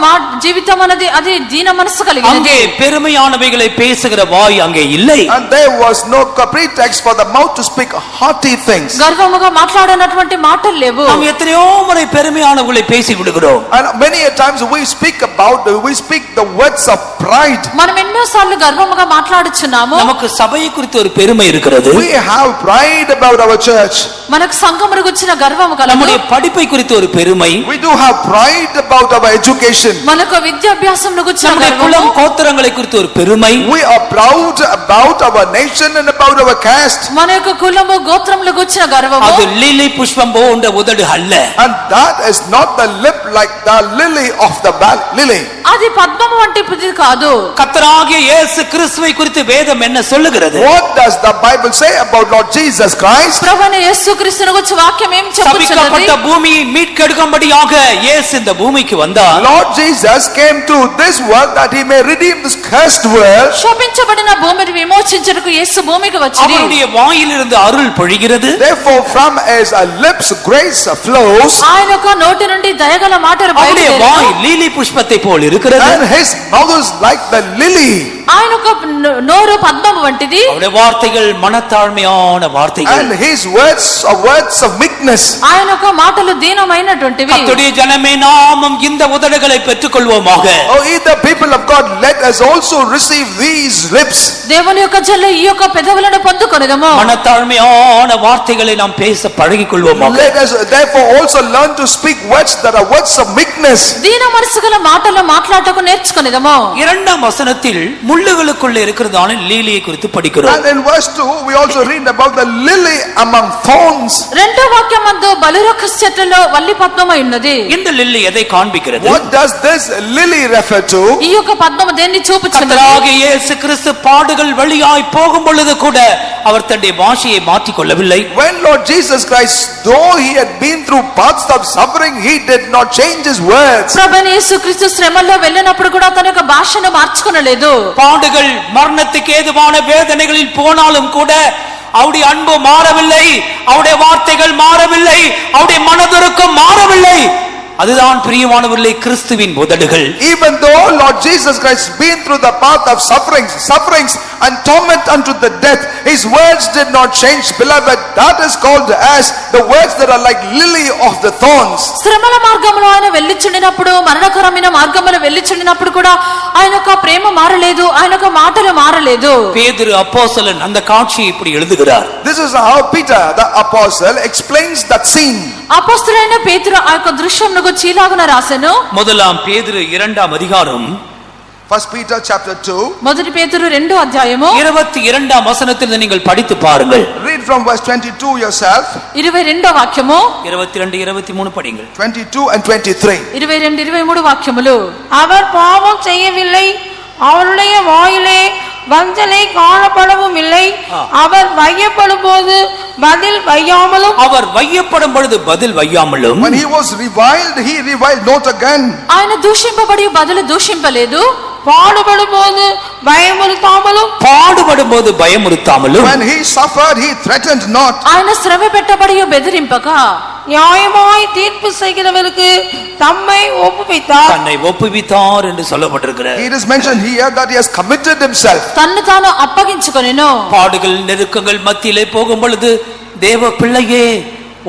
జీవితం అనేది అది దీన మనస్సు కలిగినది. அங்கே பெருமையானவைகளை பேசுகிற வாய் அங்கே இல்லை. And there was no pretext for the mouth to speak haughty things. గర్వముగా మాట్లాడనటువంటి మాటలు లేవు. நாம் எத்தனையோ முறை பெருமையானவர்களை பேசி விடுகிறோம். And many a times we speak the words of pride. మనం ఎన్నోసార్లు గర్వముగా మాట్లాడుచున్నాము. நமக்கு சபையை குறித்து ஒரு பெருமை இருக்கிறது. We have pride about our church. మనకు సంఘమును గురించిన గర్వము కలదు. நம்முடைய படிப்பை குறித்து ஒரு பெருமை. We do have pride about our education. మనకు విద్యాభ్యాసమును గురించిన நம்முடைய గర్వము. குலம் கோத்திரங்களை குறித்து ஒரு பெருமை. We are proud about our nation and about our caste. మన యొక్క కులము గోత్రముల గురించిన గర్వము. அது லீலி புஷ்பம் போன்ற உதடு அல்ல. And that is not the lip like the lily of the lily. అది పద్మము వంటిది కాదు. கர்த்தராகிய இயேசு கிறிஸ்துவை குறித்து வேதம் என்ன சொல்லுகிறது? What does the Bible say about Lord Jesus Christ? ప్రభువైన యేసుక్రీస్తును గురించి వాక్యం ఏం చెప్పుచున్నది? சபிக்கப்பட்ட பூமியை மீட்கெடுக்கும்படியாக இயேசு இந்த பூமிக்கு வந்தார். Lord Jesus came to this world that he may redeem this cursed world. శపించబడిన భూమిని విమోచించుటకు యేసు భూమికి వచ్చి அவருடைய வாயிலிருந்து அருள் பொழிகிறது. Therefore from his lips grace flows. ఆయన యొక్క నోటి నుండి దయగల మాటలు அவருடைய வாய் బయలుదేరును. லீலி புஷ்பத்தை போல் இருக்கிறது. And his mouth is like the lily. ఆయన యొక్క నోరు పద్మము వంటిది. அவருடைய வார்த்தைகள் மனத்தாழ்மையான வார்த்தைகள். And his words are words of meekness. ఆయన యొక్క మాటలు దీనమైనటువంటివి. கர்த்தருடைய ஜனமே நாமும் இந்த உதடுகளை பெற்றுக்கொள்வோமாக. Oh, ye the people of God, let us also receive these lips. దేవుని యొక్క జల్ల ఈ యొక్క పెదవులను పొందుకొనెదము. மனத்தாழ்மையான வார்த்தைகளை நாம் பேச பழகிக் கொள்வோமாக. Let us therefore also learn to speak words that are words of meekness. దీన మనసు గల మాటలు మాట్లాడటకు నేర్చుకొనెదము. இரண்டாம் வசனத்தில் முள்ளுகளுக்குள்ளே இருக்கிறதான லீலியை குறித்து படிக்கிறோம். And in verse 2 we also read about the lily among thorns. రెండో వాక్యమందు బలివృక్ష చెట్టులో వల్లి పద్మమై ఉన్నది. இந்த லில்லி எதை காண்பிக்கிறது? What does this lily refer to? ఈ యొక్క పద్మము దేన్ని చూపుచున్నది? கர்த்தராகிய இயேசு கிறிஸ்து பாடுகள் வழியாய் போகும் பொழுது கூட அவர் தன்னுடைய பாஷையை மாற்றிக் கொள்ளவில்லை. When Lord Jesus Christ, though he had been through paths of suffering, he did not change his words. ప్రభువైన యేసుక్రీస్తు శ్రమల్లో వెళ్ళినప్పుడు కూడా తన యొక్క భాషను మార్చుకొనలేదు. பாடுகள் மரணத்துக்கு ஏதுவான வேதனைகளில் போனாலும் கூட அவருடைய அன்பு மாறவில்லை, அவருடைய வார்த்தைகள் மாறவில்லை, அவருடைய மனதுருக்கம் மாறவில்லை. அதுதான் பிரியமானவர்களே கிறிஸ்துவின் உதடுகள். Even though Lord Jesus Christ been through the path of sufferings and torment unto the death, his words did not change. Beloved, that is called as the words that are like lily of the thorns. శ్రమల మార్గంలో ఆయన వెళ్ళిచుండినప్పుడు, మరణకరమైన మార్గంలో వెళ్ళిచుండినప్పుడు కూడా ఆయన యొక్క ప్రేమ మారలేదు, ఆయన యొక్క మాటలు మారలేదు. பேதுரு அப்போஸ்தலன் அந்த காட்சியை இப்படி எழுதுகிறார். This is how Peter the apostle explains that scene. అపోస్తలుడైన పేతురు ఆ యొక్క దృశ్యంను గురించి ఇలాగున రాసెను. முதலாம் பேதுரு 2ஆம் அதிகாரம் 1 Peter chapter 2. మొదటి పేతురు 2వ అధ్యాయము 22ஆம் వచనத்தில் நீங்கள் படித்து பாருங்கள். Read from verse 22 yourself. 22వ వాక్యము 22 23 படிங்கள். 22 and 23. 22 23 వాక్యములు. அவர் பாவம் செய்யவில்லை, அவருடைய வாயிலே வஞ்சனை காணப்படவும் இல்லை. அவர் வையப்படும் போது பதில் வையாமலும், அவர் வையப்படும் பொழுது பதில் வையாமலும், When he was reviled, he reviled not again. ఆయన దూషింపబడి బదులు దూషింపలేదు. பாடுபடும் போது பயமுறுத்தாமலும், பாடுபடும் போது பயமுறுத்தாமலும், When he suffered, he threatened not. ఆయన శ్రమ పెట్టబడి బెదిరింపక நியாயமாய் தீர்ப்பு செய்கிறவருக்கு தம்மை ஒப்புவித்தார். தன்னை ஒப்புவித்தார் என்று சொல்லப்பட்டிருக்கிறது. It is mentioned here that he has committed himself. తన్ను తాను అప్పగించుకొనెను. பாடுகள் நெருக்கங்கள் மத்தியிலே போகும் பொழுது தேவ பிள்ளையே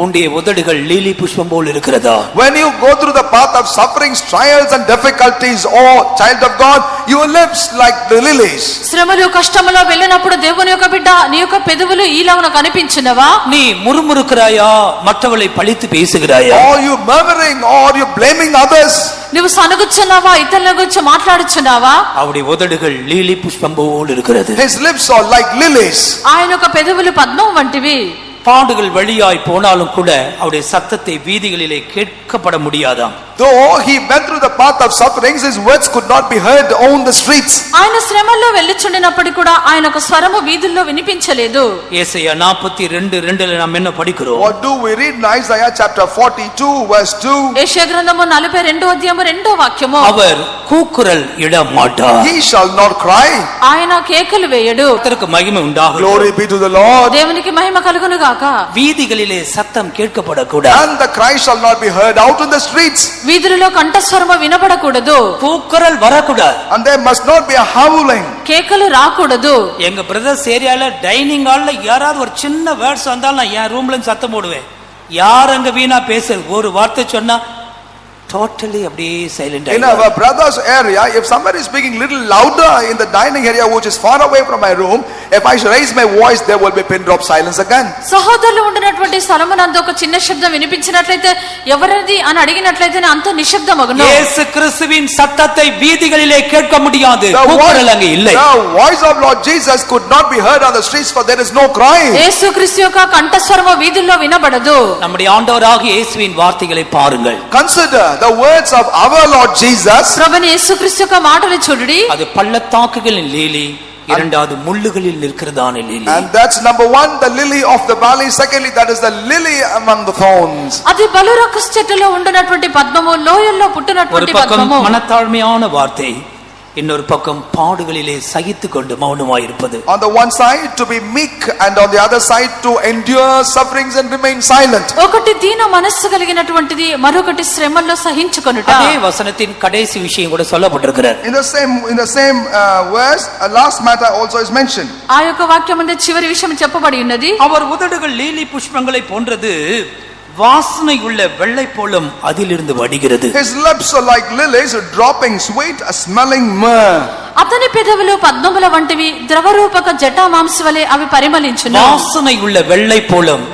உன்னுடைய உதடுகள் லீலி புஷ்பம் போல் இருக்கிறதா? When you go through the path of sufferings, trials and difficulties, oh child of God, your lips like the lilies. శ్రమలు కష్టములో వెళ్ళినప్పుడు దేవుని యొక్క బిడ్డ నీ యొక్క పెదవులు ఈలాగున కనిపించునవా? நீ முறுமுறுக்கிறாயா? மற்றவளை பழித்து பேசுகிறாயா? Or you murmuring, or you blaming others. నువ్వు సనుగుచున్నావా? ఇతరుల గురించి మాట్లాడుచున్నావా? அவருடைய உதடுகள் லீலி புஷ்பம் போல் இருக்கிறது. His lips are like lilies. ఆయన యొక్క పెదవులు పద్మం వంటివి. பாடுகள் வழியாய் போனாலும் கூட அவருடைய சத்தத்தை வீதிகளிலே கேட்கப்பட முடியாதாம். Though he went through the path of sufferings, his words could not be heard on the streets. ఆయన శ్రమల్లో వెళ్ళిచుండినప్పటికీ కూడా ఆయన యొక్క స్వరము వీధుల్లో వినిపించలేదు. ஏசாயா 42:2 நாம் என்ன படிக்கிறோம்? What do we read in Isaiah chapter 42 verse 2? యెషయా గ్రంథము 42వ అధ్యాయము 2వ వాక్యము. அவர் கூக்குரல் இட மாட்டார். He shall not cry. ఆయన కేకలు వేయడు. கர்த்தருக்கு மகிமை உண்டாகும். Glory be to the Lord. దేవునికి మహిమ కలుగును గాక. வீதிகளிலே சத்தம் கேட்கப்படக்கூடாது. And the cry shall not be heard out in the streets. వీధులలో కంఠస్వరము వినబడకూడదు. கூக்குரல் வரக்கூடாது. And there must not be a howling. కేకలు రాకూడదు. எங்க பிரதர்ஸ் ஏரியால டைனிங் ஹால்ல யாராவது ஒரு சின்ன வேர்ட்ஸ் வந்தாலும் நான் என் ரூம்ல சத்தம் போடுவேன். யார் அங்க வீணா பேசுறது? ஒரு வார்த்தை சொன்னா totally அப்படியே silent In our brother's area, if somebody is speaking little louder in the dining area which is far away from my room, if I raise my voice, there will be pin drop silence again. సహోదరులు ఉండినటువంటి స్థలమునందు ఒక చిన్న శబ్దం వినిపించినట్లయితే ఎవరిది అని అడిగినట్లయితే అంత నిశ్శబ్దమగును. இயேசு கிறிஸ்துவின் சத்தத்தை வீதிகளிலே கேட்க முடியாது. கூக்குரல் அங்கே இல்லை. The voice of Lord Jesus could not be heard on the streets, for there is no crying. యేసుక్రీస్తు యొక్క కంఠస్వరము వీధుల్లో వినబడదు. நம்முடைய ஆண்டவராகிய இயேசுவின் வார்த்தைகளை பாருங்கள். Consider the words of our Lord Jesus, ప్రభువైన యేసుక్రీస్తు యొక్క మాటలు చూడండి. அது பள்ளத்தாக்குகளின் லீலி, இரண்டாவது முள்ளுகளில் நிற்கிறதான lily. and that's number one, the lily of the valley. Secondly, that is the lily among the thorns. అది బలురక్కస్ చెట్టులో ఉండినటువంటి పద్మము, లోయల్లో ஒரு పుట్టినటువంటి பக்கம் పద్మము. மனத்தாழ்மையான வார்த்தை, இன்னொரு பக்கம் பாடுகளிலே சகித்து கொண்டு மௌனமாயிருப்பது. On the one side to be meek, and on the other side to endure sufferings and remain silent. ఒకటి దీన మనస్సు కలిగినటువంటిది, మరొకటి శ్రమల్లో సహించుకొనుట. அதே வசனத்தின் கடைசி விஷயம் கூட சொல்லப்பட்டிருக்கிறது. In the same verse, a last matter also is mentioned. ఆ యొక్క వాక్యమందు చివరి విషయం చెప్పబడి ఉన్నది. அவர் உதடுகள் லீலி புஷ்பங்களை போன்றது, வாசனை உள்ள வெள்ளை போலும் அதிலிருந்து வடிகிறது. His lips are like lilies dropping sweet smelling myrrh. అతని పెదవులు పద్మముల వంటివి, ద్రవరూపక జటా మాంస వలె అవి పరిమళించును. வாசனை உள்ள வெள்ளை போலும்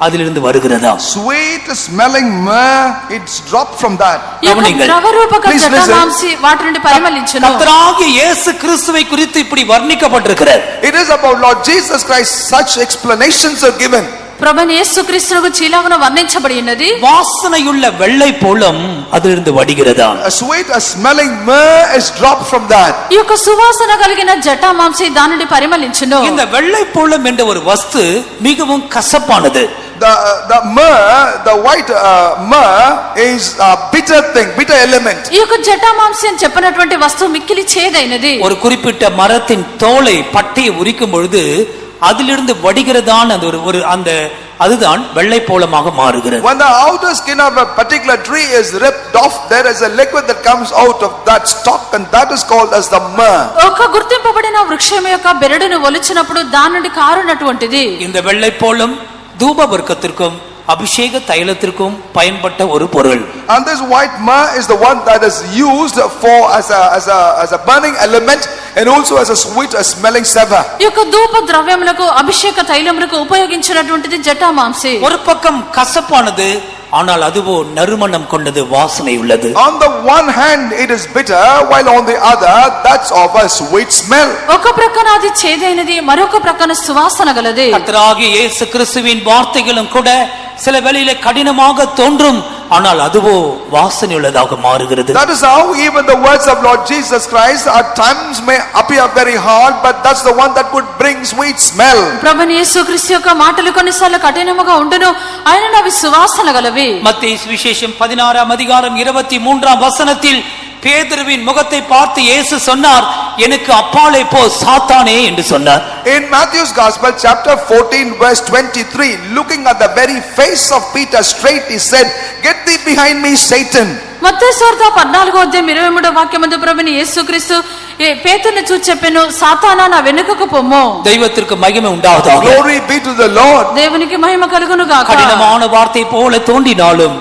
அதிலிருந்து வருகிறதா? Sweet smelling myrrh, it's dropped from that. ఈ యొక్క ద్రవరూపక Please జటా listen. మాంసి వాటి నుండి పరిమళించును. கர்த்தராகிய இயேசு கிறிஸ்துவை குறித்து இப்படி வர்ணிக்கப்பட்டிருக்கிறது. It is about Lord Jesus Christ, such explanations are given. ప్రభువైన యేసుక్రీస్తుకు చీలాగున వర్ణించబడి ఉన్నది. வாசனையுள்ள வெள்ளை போலும் அதிலிருந்து வடிகிறதா? A sweet smelling myrrh is dropped from that. ఈ యొక్క సువాసన కలిగిన జటా మాంసి దాని నుండి పరిమళించును. இந்த வெள்ளை போலும் என்ற ஒரு வஸ்து மிகவும் கசப்பானது. The myrrh, the white myrrh is a bitter thing, bitter element. ఈ యొక్క జటా మాంసి అని చెప్పినటువంటి వస్తువు మిక్కిలి చేదైనది. ஒரு குறிப்பிட்ட மரத்தின் தோலை பட்டையை உரிக்கும் பொழுது அதிலிருந்து வடிகிறதான் அந்த ஒரு அந்த அதுதான் வெள்ளை போலமாக மாறுகிறது. When the outer skin of a particular tree is ripped off, there is a liquid that comes out of that stalk, and that is called as the myrrh. ఒక గుర్తింపబడిన వృక్షం యొక్క బెరడును ఒలిచినప్పుడు దాని నుండి కారునటువంటిది. இந்த வெள்ளை போலும் தூப வர்க்கத்திற்கும் அபிஷேக தைலத்திற்கும் பயன்பட்ட ஒரு பொருள். And this white myrrh is the one that is used for as a burning element, and also as a sweet smelling savor. ఈ యొక్క ధూప ద్రవ్యములకు, అభిషేక తైలములకు ఉపయోగించినటువంటిది జటా మాంసి. ஒரு பக்கம் కసப்பானது, ஆனால் அதுவோ நறுமணம் கொண்டது, வாசனை உள்ளது. On the one hand it is bitter, while on the other that's of a sweet smell. ఒక ప్రక్కన అది చేదైనది, మరొక ప్రక్కన సువాసన గలది. கர்த்தராகிய இயேசு கிறிஸ்துவின் வார்த்தைகளும் கூட சில வேளையிலே கடினமாக தோன்றும், ஆனால் அதுவோ வாசனை உள்ளதாக மாறுகிறது. That is how even the words of Lord Jesus Christ at times may appear very hard, but that's the one that would bring sweet smell. ప్రభువైన యేసుక్రీస్తు యొక్క మాటలు కొన్నిసార్లు కఠినముగా ఉండును, ఆయనను అవి సువాసన గలవి. மத்தேயு சுவிசேஷம் 16 அதிகாரம் 23 வசனத்தில் பேதுருவின் முகத்தை பார்த்து இயேசு சொன்னார், எனக்கு அப்பாலே போ சாத்தானே என்று சொன்னார். In Matthew's Gospel chapter 14 verse 23, looking at the very face of Peter straight, he said, get thee behind me, Satan. మత్తయి సువార్త 14:23 వాక్యమందు ప్రభువైన యేసుక్రీస్తు పేతురును చూచి చెప్పెను, సాతానా నా వెనుకకు పొమ్ము. தெய்வத்திற்கு மகிமை உண்டாவதாக. Glory be to the Lord. దేవునికి మహిమ కలుగును గాక. கடினமான வார்த்தை போல தோன்றினாலும்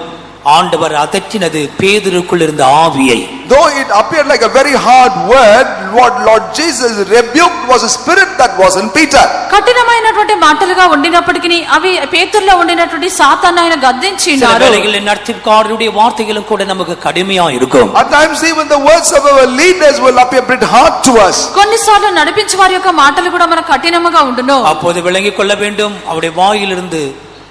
ஆண்டவர் அதற்றினது பேதுருக்குள் இருந்த ஆவியை. Though it appeared like a very hard word, what Lord Jesus rebuked was a spirit that was in Peter. కఠినమైనటువంటి మాటలుగా ఉండినప్పటికీ అవి పేతురులో ఉండినటువంటి సాతాను ఆయన గద్దించినారు. சில வேளைகளில் நற்செய்தியாளருடைய வார்த்தைகளும் கூட நமக்கு கடுமையா இருக்கும். At times even the words of our leaders will appear a bit hard to us. కొన్నిసార్లు నడిపించే వారి యొక్క మాటలు కూడా మనకు కఠినముగా ఉండును. அப்போது விளங்கிக் கொள்ள வேண்டும், அவருடைய வாயிலிருந்து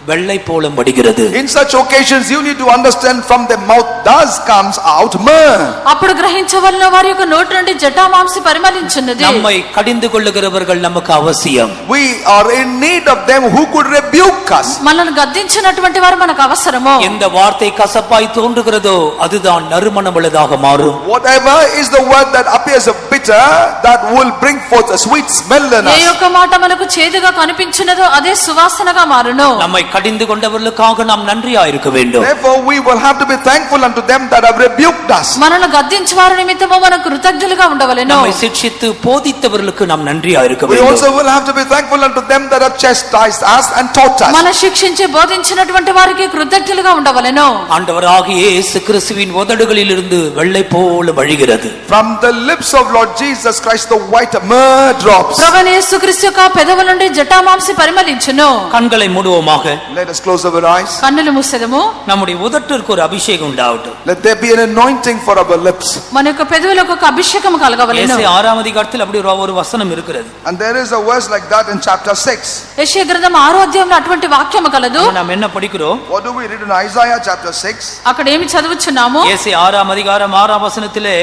வெள்ளை போலம் வடிகிறது. In such occasions you need to understand, from the mouth does comes out myrrh. అప్పుడు గ్రహించవలన వారి యొక్క నోటి నుండి జటా మాంసి పరిమళించున్నది. நம்மை கடிந்து கொள்ளுகிறவர்கள் நமக்கு அவசியம். We are in need of them who could rebuke us. మనల్ని గద్దించినటువంటి వారు మనకు అవసరము. எந்த வார்த்தை கசப்பாய் தோன்றுகிறதோ அதுதான் நறுமணம் உள்ளதாக மாறும். Whatever is the word that appears bitter, that will bring forth a sweet smell in A us. యొక్క మాట మనకు చేదుగా కనిపించినదో అదే సువాసనగా మారును. நம்மை கடிந்து கொண்டவர்களுக்காக நாம் நன்றியா இருக்க வேண்டும். Therefore we will have to be thankful unto them that have rebuked us. మనల్ని గద్దించే వారి నిమిత్తము మనకు కృతజ్ఞులుగా ఉండవలెను. நம்மை சிட்சித்து போதித்தவர்களுக்கு நாம் நன்றியா இருக்க We வேண்டும். also will have to be thankful unto them that have chastised us and taught us. మన శిక్షించి బోధించినటువంటి వారికి కృతజ్ఞులుగా ఉండవలెను. ஆண்டவராகிய இயேசு கிறிஸ்துவின் உதடுகளிலிருந்து வெள்ளை போல வழிகிறது. From the lips of Lord Jesus Christ the white myrrh drops. ప్రభువైన యేసుక్రీస్తు యొక్క పెదవుల నుండి జటామాంసి పరిమళించును. கண்களை மூடுவோமாக. Let us close our eyes. కన్నులు మూసెదము. நம்முடைய ఉదட்டிற்கு ஒரு అభిషేకం உண்டாகட்டும். Let there be an anointing for our lips. మన యొక్క పెదవులకు ఒక అభిషేకం కలగవలెను. యేసయ్య 6వ அதிகாரத்தில் அப்படி ஒரு வசனம் இருக்கிறது. And there is a verse like that in chapter 6. యెషయా గ్రంథం 6వ అధ్యాయంలో అటువంటి వాక్యము కలదు. நாம் என்ன படிக்கிறோம்? What do we read in Isaiah chapter 6? అక్కడ ఏమి చదువుచున్నాము? యేసయ్య 6వ அதிகாரம் 6వ வசனத்திலே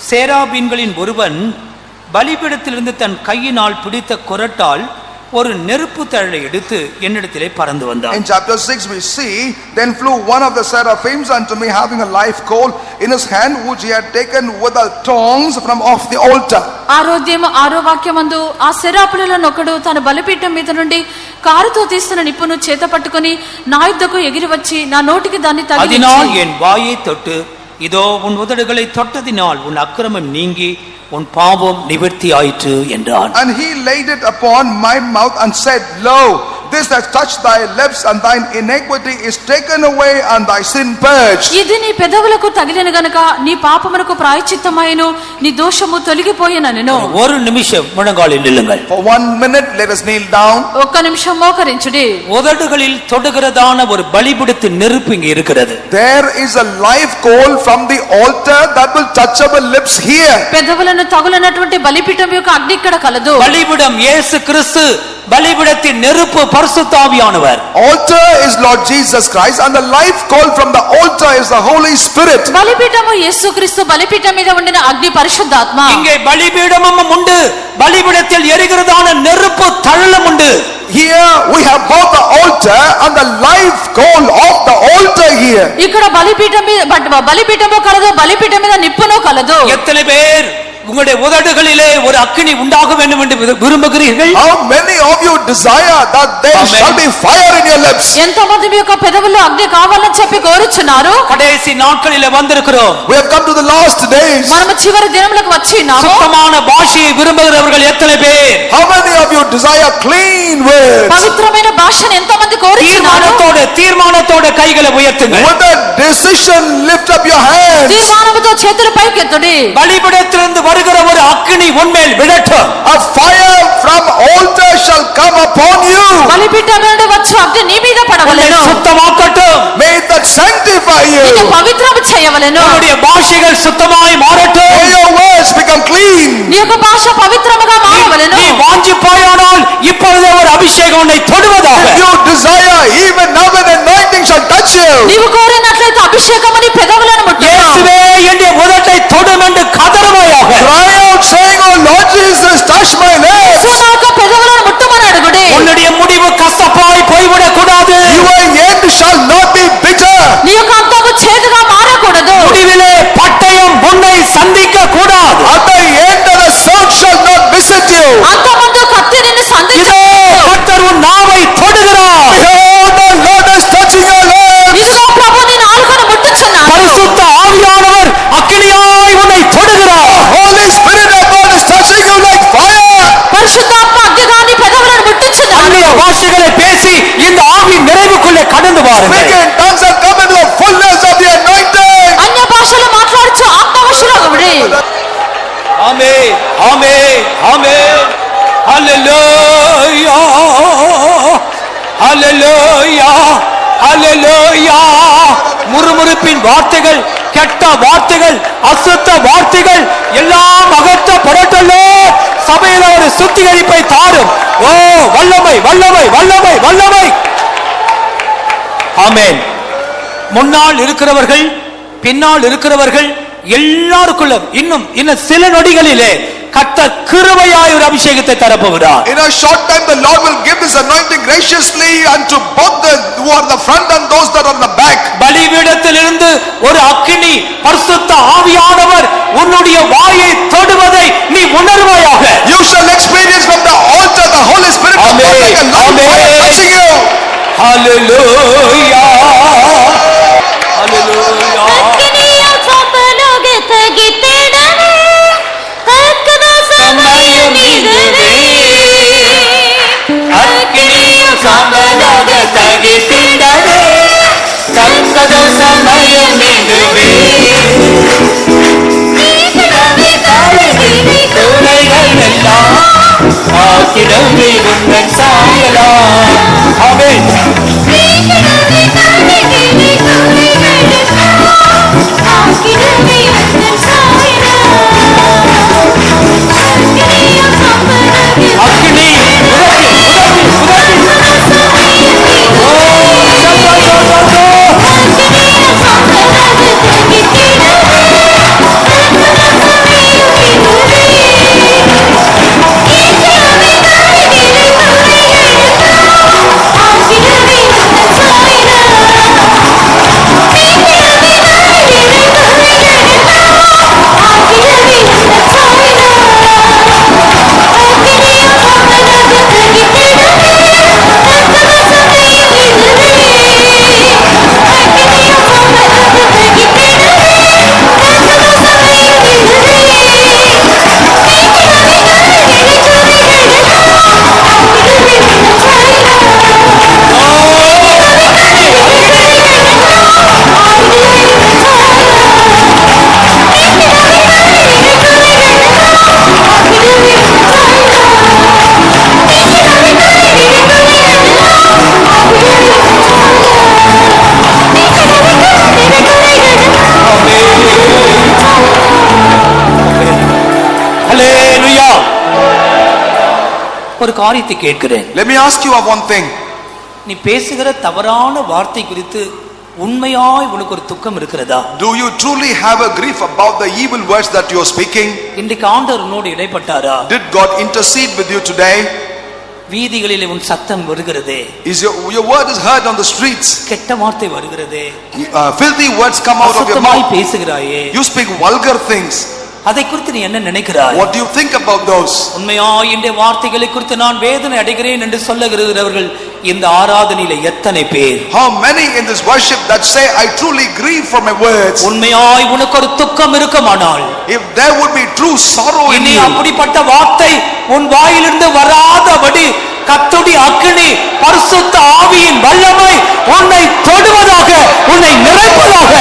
சேராபீன்களின் ஒருவன் பலிபீடத்திலிருந்து தன் கையினால் பிடித்த குறட்டால் ஒரு நெருப்பு தழலை எடுத்து என்னிடத்திலே பறந்து வந்தான். In chapter 6 we see, then flew one of the seraphims unto me, having a live coal in his hand, which he had taken with the tongs from off the altar. ఆరోధ్యము 6వ వాక్యమందు ఆ శరాపులలో ఒకడు తన బలిపీఠం మీద నుండి కారుతో తీస్తున్న నిప్పును చేత పట్టుకొని నా యుద్ధకు ఎగిరి వచ్చి నా నోటికి దాన్ని அதனால் తగిలించి என் வாயை தொட்டு இதோ உன் உதடுகளை தொட்டதினால் உன் அக்கிரமம் நீங்கி உன் பாவம் நிவர்த்தி ஆயிற்று என்றான். And he laid it upon my mouth and said, Lo, this has touched thy lips, and thine iniquity is taken away and thy sin purged. ఇది నీ పెదవులకు తగిలిన గనుక నీ పాపమునకు ప్రాయశ్చిత్తమైను నీ దోషము తొలగిపోయినను. ஒரு நிமிஷம் முழங்காலில் நில்லுங்கள். For 1 minute let us kneel down. ఒక్క నిమిషం మోకరించుడి. உதடுகளில் தொடுகிறதான ஒரு பலிபீடத்து நெருப்பு இங்கே இருக்கிறது. There is a live coal from the altar that will touch our lips here. పెదవులను తగులనటువంటి బలిపీఠం యొక్క అగ్ని ఇక్కడ కలదు. பலிபீடம் இயேசு கிறிஸ்து, பலிபீடத்தின் நெருப்பு பரிசுத்த ஆவியானவர். Altar is Lord Jesus Christ, and the live coal from the altar is the Holy Spirit. బలిపీఠము యేసుక్రీస్తు, బలిపీఠం మీద ఉండిన అగ్ని పరిశుద్ధాత్మ. இங்கே பலிபீடமும் உண்டு, பலிபீடத்தில் எரிகிறதான நெருப்பு தழலும் உண்டு. Here we have both the altar and the live coal of the altar here. ఇక్కడ బలిపీఠం మీద బలిపీఠము కలదు, బలిపీఠం మీద నిప్పును కలదు. எத்தனை பேர் உங்களுடைய உதடுகளிலே ஒரு அக்கினி உண்டாக வேண்டும் என்று விரும்புகிறீர்கள்? How many of you desire that there Amen. shall be fire in your lips? ఎంతమంది మీ యొక్క పెదవుల్లో అగ్ని కావాలని చెప్పి కోరుచున్నారు? கடைசி நாட்களிலே வந்திருக்கிறோம். We have come to the last days. మనము చివరి దినములకు వచ్చి ఉన్నాము. சுத்தமான பாஷையை விரும்புகிறவர்கள் எத்தனை பேர்? How many of you desire clean words? పవిత్రమైన భాషను ఎంతమంది కోరుచున్నారు? தீர்மானத்தோட கைகளை உயர்த்துங்கள். With a decision lift up your hands. తీర్మానముతో చేతులు పైకెత్తుడి. பலிபீடத்திலிருந்து வருகிற ஒரு அக்கினி உன்மேல் விழட்டும். A fire from altar shall come upon you. బలిపీఠం నుండి వచ్చు అగ్ని నీ మీద உன்னை పడవలెను. சுத்தமாக்கட்டும். May that sanctify you. నిన్ను పవిత్రము చేయవలెను. உன்னுடைய பாஷைகள் சுத்தமாய் மாறட்டும். May your words become clean. నీ యొక్క భాష పవిత్రముగా మారవలెను. நீ வாஞ்சி போயானால் இப்பொழுதே ஒரு அபிஷேகம் உன்னை தொடுவதாக. If you desire, even now an anointing shall touch you. నీవు కోరినట్లయితే అభిషేకము నీ పెదవులను ముట్టును. இயேசுவே என்னுடைய உதட்டை தொடும் என்று கதறுவாயாக. Cry out saying, Oh Lord Jesus, touch my lips. యేసు నా యొక్క పెదవులను ముట్టుమని అడుగుడి. உன்னுடைய முடிவு கசப்பாய் போய்விடக் கூடாது. Your end shall not be bitter. నీ యొక్క అంతము చేదుగా మారకూడదు. முடிவிலே பட்டயம் உன்னை சந்திக்க கூடாது. At the end of the sword shall not visit you. అంతమందు కత్తి నిన్ను இதோ సంధించదు. கர்த்தர் உன் நாவை தொடுகிறார். Behold, the Lord is touching your lips. ఇదిగో ప్రభు నీ నాలుకను ముట్టుచున్నాడు. பரிசுத்த ஆவியானவர் அக்கினியாய் உன்னை தொடுகிறார். Holy Spirit of God is touching you like fire. పరిశుద్ధాత్మ అగ్నిగా నీ పెదవులను ముట్టుచున్నాడు. அந்நிய பாஷைகளை பேசி இந்த ஆவி நிறைவுக்குள்ளே கடந்து Speak வாருங்கள். in tongues and come into the fullness of the anointing. అన్య భాషలు మాట్లాడుచు ఆత్మవశులగుడి. ஆமென், ஆமென், ஆமென். ஹல்லேலூயா, ஹல்லேலூயா, ஹல்லேலூயா. முறுமுறுப்பின் வார்த்தைகள், கெட்ட வார்த்தைகள், அசுத்த வார்த்தைகள் எல்லாம் அகற்றப்படட்டல்லோ. சபையில ஒரு சுத்திகரிப்பை தாரும். ஓ வல்லமை, வல்லமை, வல்லமை, வல்லமை. ஆமென். முன்னால் இருக்கிறவர்கள், பின்னால் இருக்கிறவர்கள் எல்லாருக்குள்ளும் இன்னும் சில நொடிகளிலே கர்த்தர் கிருபையாய் ஒரு அபிஷேகத்தை தரப்போகிறார். In a short time the Lord will give his anointing graciously unto both the who are the front and those that are on the back. பலிபீடத்திலிருந்து ஒரு அக்கினி பரிசுத்த ஆவியானவர் உன்னுடைய வாயை தொடுவதை நீ உணர்வாயாக. You shall experience from the altar the Holy Spirit of God like a live fire touching you. ஹல்லேலூயா, ஹல்லேலூயா. அக்கினியும் சாம்பலாக தகித்திடவே தக்கத சமயம் இதுவே. துளைகள் எல்லாம் ஆக்கிடவே உங்கள் சாயலாம். ஆமென். ஒரு காரியத்தை கேட்கிறேன். Let me ask you of one thing. நீ பேசுகிற தவறான வார்த்தை குறித்து உண்மையாய் உனக்கு ஒரு துக்கம் இருக்கிறதா? Do you truly have a grief about the evil words that you are speaking? இன்றைக்கு ஆண்டவர் உன்னோடு இடைப்பட்டாரா? Did God intercede with you today? வீதிகளிலே உன் சத்தம் வருகிறதே. Is your word is heard on the streets? கெட்ட வார்த்தை வருகிறதே. Filthy words come out of your mouth. பேசுகிறாயே. You speak vulgar things. அதை குறித்து நீ என்ன நினைக்கிறாய்? What do you think about those? உண்மையாய் இந்த வார்த்தைகளை குறித்து நான் வேதனை அடைகிறேன் என்று சொல்லுகிறவர்கள் இந்த ஆராதனையிலே எத்தனை பேர்? How many in this worship that say I truly grieve for my words? உண்மையாய் உனக்கு ஒரு துக்கம் இருக்குமானால், if there would be true sorrow in இனி you, அப்படிப்பட்ட வார்த்தை உன் வாயிலிருந்து வராதபடி கர்த்தருடைய அக்கினி பரிசுத்த ஆவியின் வல்லமை உன்னை தொடுவதாக, உன்னை நிறைப்பதாக.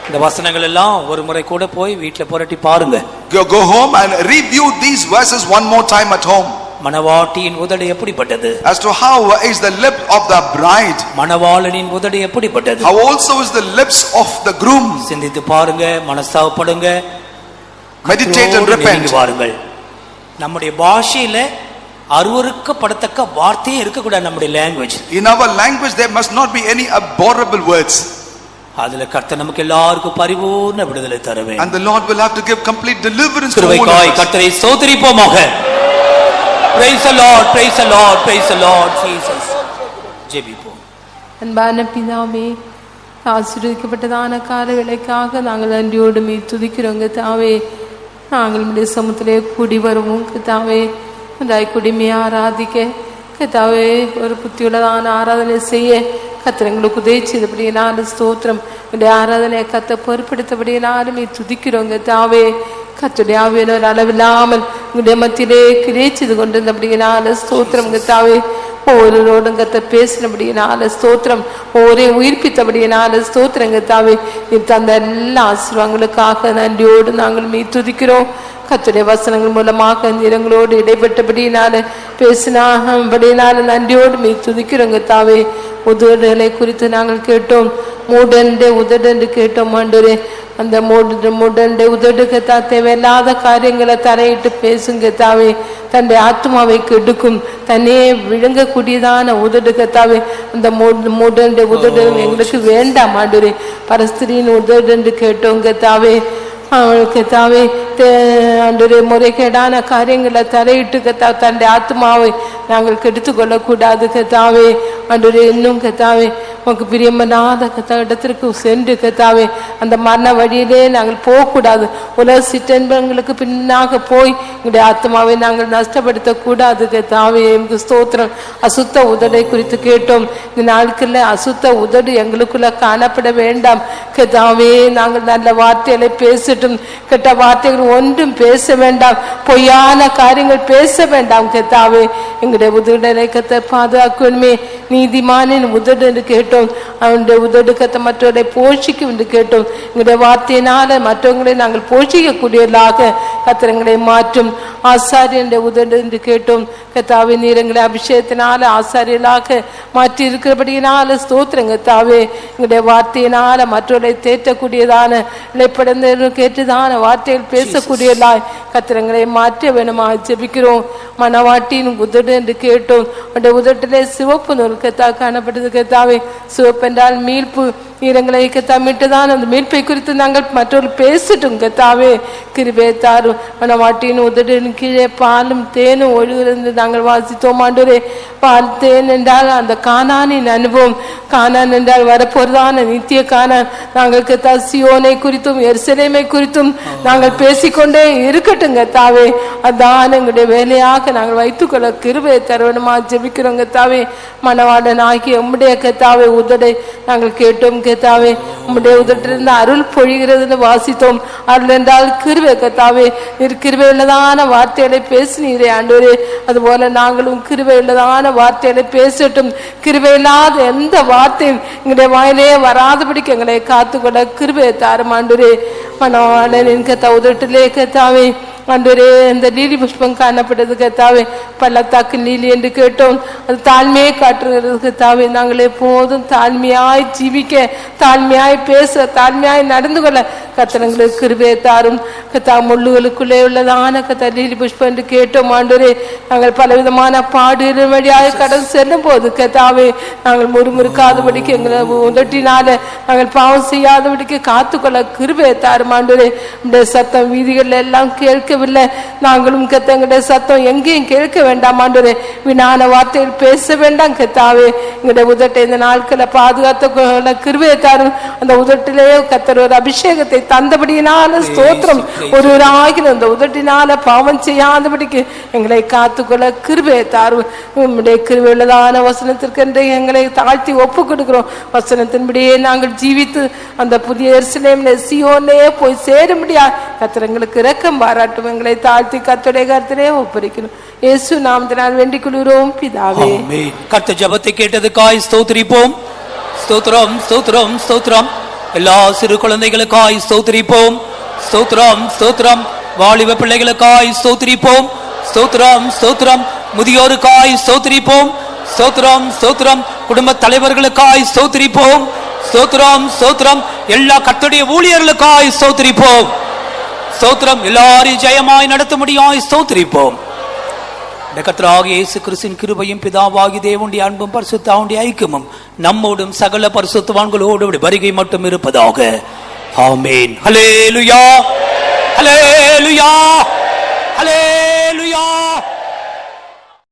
இந்த வசனங்கள் எல்லாம் ஒரு முறை கூட போய் வீட்ல புரட்டி பாருங்க. Go home and review these verses one more time at home. மணவாட்டியின் உதடு எப்படிப்பட்டது? As to how is the lip of the bride? மணவாளனின் உதடு எப்படிப்பட்டது? How also is the lips of the groom? சிந்தித்து பாருங்க, மனஸ்தாபப்படுங்க, meditate and repent. பாருங்கள். நம்முடைய பாஷையில அருவருக்கப்படத்தக்க வார்த்தையே இருக்க கூடாது. நம்முடைய language, in our language there must not be any abhorrible words. அதுல கர்த்தர் நமக்கு எல்லாருக்கும் பரிபூர்ண விடுதலை தருவே. And the Lord will have to give complete deliverance to all of கிருபைக்காய் us. கர்த்தரை ஸ்தோத்திரிப்போமாக. Praise the Lord, praise the Lord, praise the Lord Jesus. ஜெபிப்போம். அன்பான பிதாவே, ஆசீர்வதிக்கப்பட்டதான காலவேளைக்காக நாங்கள் நன்றியோடு துதிக்கிறோங்க தாவே. நாங்கள் உம்முடைய சமூகத்திலே கூடி வருவோம் கர்த்தாவே. உண்டாய் குடிமையை ஆராதிக்க கர்த்தாவே, ஒரு புத்தியுள்ளதான ஆராதனை செய்ய கர்த்தர் எங்களுக்கு உதவி செய்தபடியினாலும் ஸ்தோத்திரம். உடைய ஆராதனை கர்த்த பொறுப்படுத்தபடியினாலும் துதிக்கிறோங்க தாவே. கர்த்தருடைய ஆவியானவர் அளவில்லாமல் உங்களுடைய மத்தியிலே கிரியை செய்து கொண்டிருந்தபடியினால ஸ்தோத்திரம் கர்த்தாவே. ஒவ்வொருவரோடும் கர்த்தர் பேசினபடியினால ஸ்தோத்திரம், ஒவ்வொரே உயிர்ப்பித்தபடியினால ஸ்தோத்திரம் கர்த்தாவே. தந்த எல்லா ஆசீர்வாதங்களுக்காக நன்றியோடு நாங்கள் துதிக்கிறோம். கர்த்தருடைய வசனங்கள் மூலமாக நிறங்களோடு இடைப்பட்டபடியினால பேசினபடியினால நன்றியோடு துதிக்கிறோம் கர்த்தாவே. உதடுகளை குறித்து நாங்கள் கேட்டோம், மூடண்டே உதடு கேட்டோம் ஆண்டவரே. அந்த மூடண்டே உதடு கத்தா தேவையில்லாத காரியங்களை தரையிட்டு பேசுங்க தாவே. தன்னுடைய ஆத்மாவை கெடுக்கும், தன்னையே விழுங்கக்கூடியதான உதடு கத்தாவே. அந்த மூடண்டே உதடு எங்களுக்கு வேண்டாம் ஆண்டவரே. பரஸ்திரியின் உதடு கேட்டோம் கத்தாவே. அவளுக்கு தாவே ஆண்டவரே முறைகேடான காரியங்களை தரையிட்டு கத்தா தன்னுடைய ஆத்மாவை நாங்கள் கெடுத்து கொள்ளக்கூடாது கத்தாவே. ஆண்டவரே இன்னும் கத்தாவே உனக்கு பிரியமனாத கத்தா இடத்திற்கு சென்று கத்தாவே அந்த மரண வழியிலே நாங்கள் போகக்கூடாது. உலக சிற்றன்பங்களுக்கு பின்னாக போய் எங்களுடைய ஆத்மாவை நாங்கள் நஷ்டப்படுத்தக்கூடாது கத்தாவே. எங்களுக்கு ஸ்தோத்திரம். அசுத்த உதடை குறித்து கேட்டோம். இந்த நாட்களில் அசுத்த உதடு எங்களுக்குள்ள காணப்பட வேண்டாம் கத்தாவே. நாங்கள் நல்ல வார்த்தைகளை பேசட்டும், கெட்ட வார்த்தைகள் ஒன்றும் பேச வேண்டாம், பொய்யான காரியங்கள் பேச வேண்டாம் கத்தாவே. எங்களுடைய உதடலை கத்த பாதுகாக்கணுமே. நீதிமானின் உதடு என்று கேட்டோம். ஜெபிக்கிறோம். அவனுடைய உதடு கத்த மற்றவரை போஷிக்கும் என்று கேட்டோம். எங்களுடைய வார்த்தையினால மற்றவங்களை நாங்கள் போஷிக்கக்கூடியவர்களாக கத்திரங்களை மாற்றும். ஆசாரியனுடைய உதடு என்று கேட்டோம். கத்தாவே நீர் எங்களை அபிஷேகத்தினால ஆசாரியலாக மாற்றி இருக்கிறபடியினால ஸ்தோத்திரம் கத்தாவே. எங்களுடைய வார்த்தையினால மற்றவர்களை தேற்றக்கூடியதான இழைப்படைந்த கேட்டுதான வார்த்தைகள் பேசக்கூடியதாய் கத்திரங்களை மாற்ற வேணுமா ஜெபிக்கிறோம். மணவாட்டின் உதடு என்று கேட்டோம். அவருடைய உதட்டிலே சிவப்பு நூல் கத்தா காணப்பட்டது கத்தாவே. சிவப்பு என்றால் மீட்பு. நீரங்களை கத்தா மீட்டுதான் அந்த மீட்பை குறித்து நாங்கள் மற்றவர்கள் பேசட்டும் கத்தாவே. கிருபை தாரும். மணவாட்டின் உதடின் கீழே பாலும் தேனும் ஒழுகிறது நாங்கள் வாசித்தோம் ஆண்டவரே. பால் தேன் என்றால் அந்த கானானின் அனுபவம். கானான் என்றால் வரப்போறதான நித்திய கானான். நாங்கள் கத்தா சியோனை குறித்தும் எருசலேமை குறித்தும் நாங்கள் பேசிக்கொண்டே இருக்கட்டும் கத்தாவே. அதான் எங்களுடைய வேலையாக நாங்கள் வைத்துக்கொள்ள கிருபை தருவனுமா ஜெபிக்கிறோம் கத்தாவே. மணவாளன் ஆகிய உம்முடைய கத்தாவே உதடை நாங்கள் கேட்டோம் கத்தாவே. உம்முடைய உதட்டிலிருந்து அருள் பொழிகிறதுன்னு வாசித்தோம். அருள் என்றால் கிருபை கத்தாவே. கிருபை உள்ளதான வார்த்தைகளை பேசினீரே ஆண்டவரே. அதுபோல நாங்களும் கிருபை உள்ளதான வார்த்தைகளை பேசட்டும். கிருபை இல்லாத எந்த வார்த்தையும் எங்களுடைய வாயிலே வராதபடிக்கு எங்களை காத்துக்கொள்ள கிருபை தாரும் ஆண்டவரே. மணவாளனின் கத்தா உதட்டிலே கத்தாவே ஆண்டவரே இந்த லீலி புஷ்பம் காணப்பட்டது கத்தாவே. பள்ளத்தாக்கு லீலி என்று கேட்டோம். அது தாழ்மையை காட்டுகிறது கத்தாவே. நாங்கள் எப்போதும் தாழ்மையாய் ஜீவிக்க, தாழ்மையாய் பேச, தாழ்மையாய் நடந்து கொள்ள கத்தனங்களுக்கு கிருபை தாரும் கத்தா. முள்ளுகளுக்குள்ளே உள்ளதான கத்தா லீலி புஷ்பம் என்று கேட்டோம் ஆண்டவரே. நாங்கள் பலவிதமான பாடுகள் வழியாக கடந்து செல்லும் போது கத்தாவே நாங்கள் முறுமுறுக்காதபடிக்கு எங்களை உதட்டினால நாங்கள் பாவம் செய்யாதபடிக்கு காத்துக்கொள்ள கிருபை தாரும் ஆண்டவரே. இந்த சத்தம் வீதிகள் எல்லாம் கேட்க நாங்களும் கத்தங்களுடைய சத்தம் எங்கேயும் கேட்க வேண்டாம் ஆண்டவரே. வினான வார்த்தையில் பேச வேண்டாம் கத்தாவே. எங்களுடைய உதட்டை இந்த நாட்களை பாதுகாத்த கிருபையை தாரும். அந்த உதட்டிலே கத்தர் ஒரு அபிஷேகத்தை தந்தபடியினால ஸ்தோத்திரம். ஒருவராகிற அந்த உதட்டினால பாவம் செய்யாதபடிக்கு எங்களை காத்துக்கொள்ள கிருபையை தாரும். உம்முடைய கிருபை உள்ளதான வசனத்திற்கென்று எங்களை தாழ்த்தி ஒப்பு கொடுக்கிறோம். வசனத்தின்படியே நாங்கள் ஜீவித்து அந்த புதிய எருசலேமிலே சியோனே போய் சேரும்படியா கத்தர் எங்களுக்கு இரக்கம் பாராட்டும். எங்களை தாழ்த்தி கர்த்தருடைய கரத்திலே ஒப்புவிக்கிறோம். இயேசு நாமத்தினால் வேண்டிக் கொள்கிறோம் பிதாவே. ஆமென். கர்த்தர் ஜெபத்தை கேட்டதுக்காய் ஸ்தோத்திரிப்போம். ஸ்தோத்திரம் ஸ்தோத்திரம் ஸ்தோத்திரம். எல்லா சிறு குழந்தைகளுக்காய் ஸ்தோத்திரிப்போம். ஸ்தோத்திரம் ஸ்தோத்திரம். வாலிப பிள்ளைகளுக்காய் ஸ்தோத்திரிப்போம். ஸ்தோத்திரம் ஸ்தோத்திரம். முதியோருக்காய் ஸ்தோத்திரிப்போம். ஸ்தோத்திரம் ஸ்தோத்திரம். குடும்ப தலைவர்களுக்காய் ஸ்தோத்திரிப்போம். ஸ்தோத்திரம் ஸ்தோத்திரம். எல்லா கர்த்தருடைய ஊழியர்களுக்காய் ஸ்தோத்திரிப்போம். ஸ்தோத்திரம். எல்லாரையும் ஜெயமாய் நடத்த முடியாய் ஸ்தோத்திரிப்போம். கர்த்தராகிய இயேசு கிறிஸ்துவின் கிருபையும் பிதாவாகிய தேவனுடைய அன்பும் பரிசுத்தாவுடைய ஐக்கியமும் நம்மோடும் சகல பரிசுத்தவான்களோடு வருகை மட்டும் இருப்பதாக. ஆமென். ஹல்லேலூயா ஹல்லேலூயா.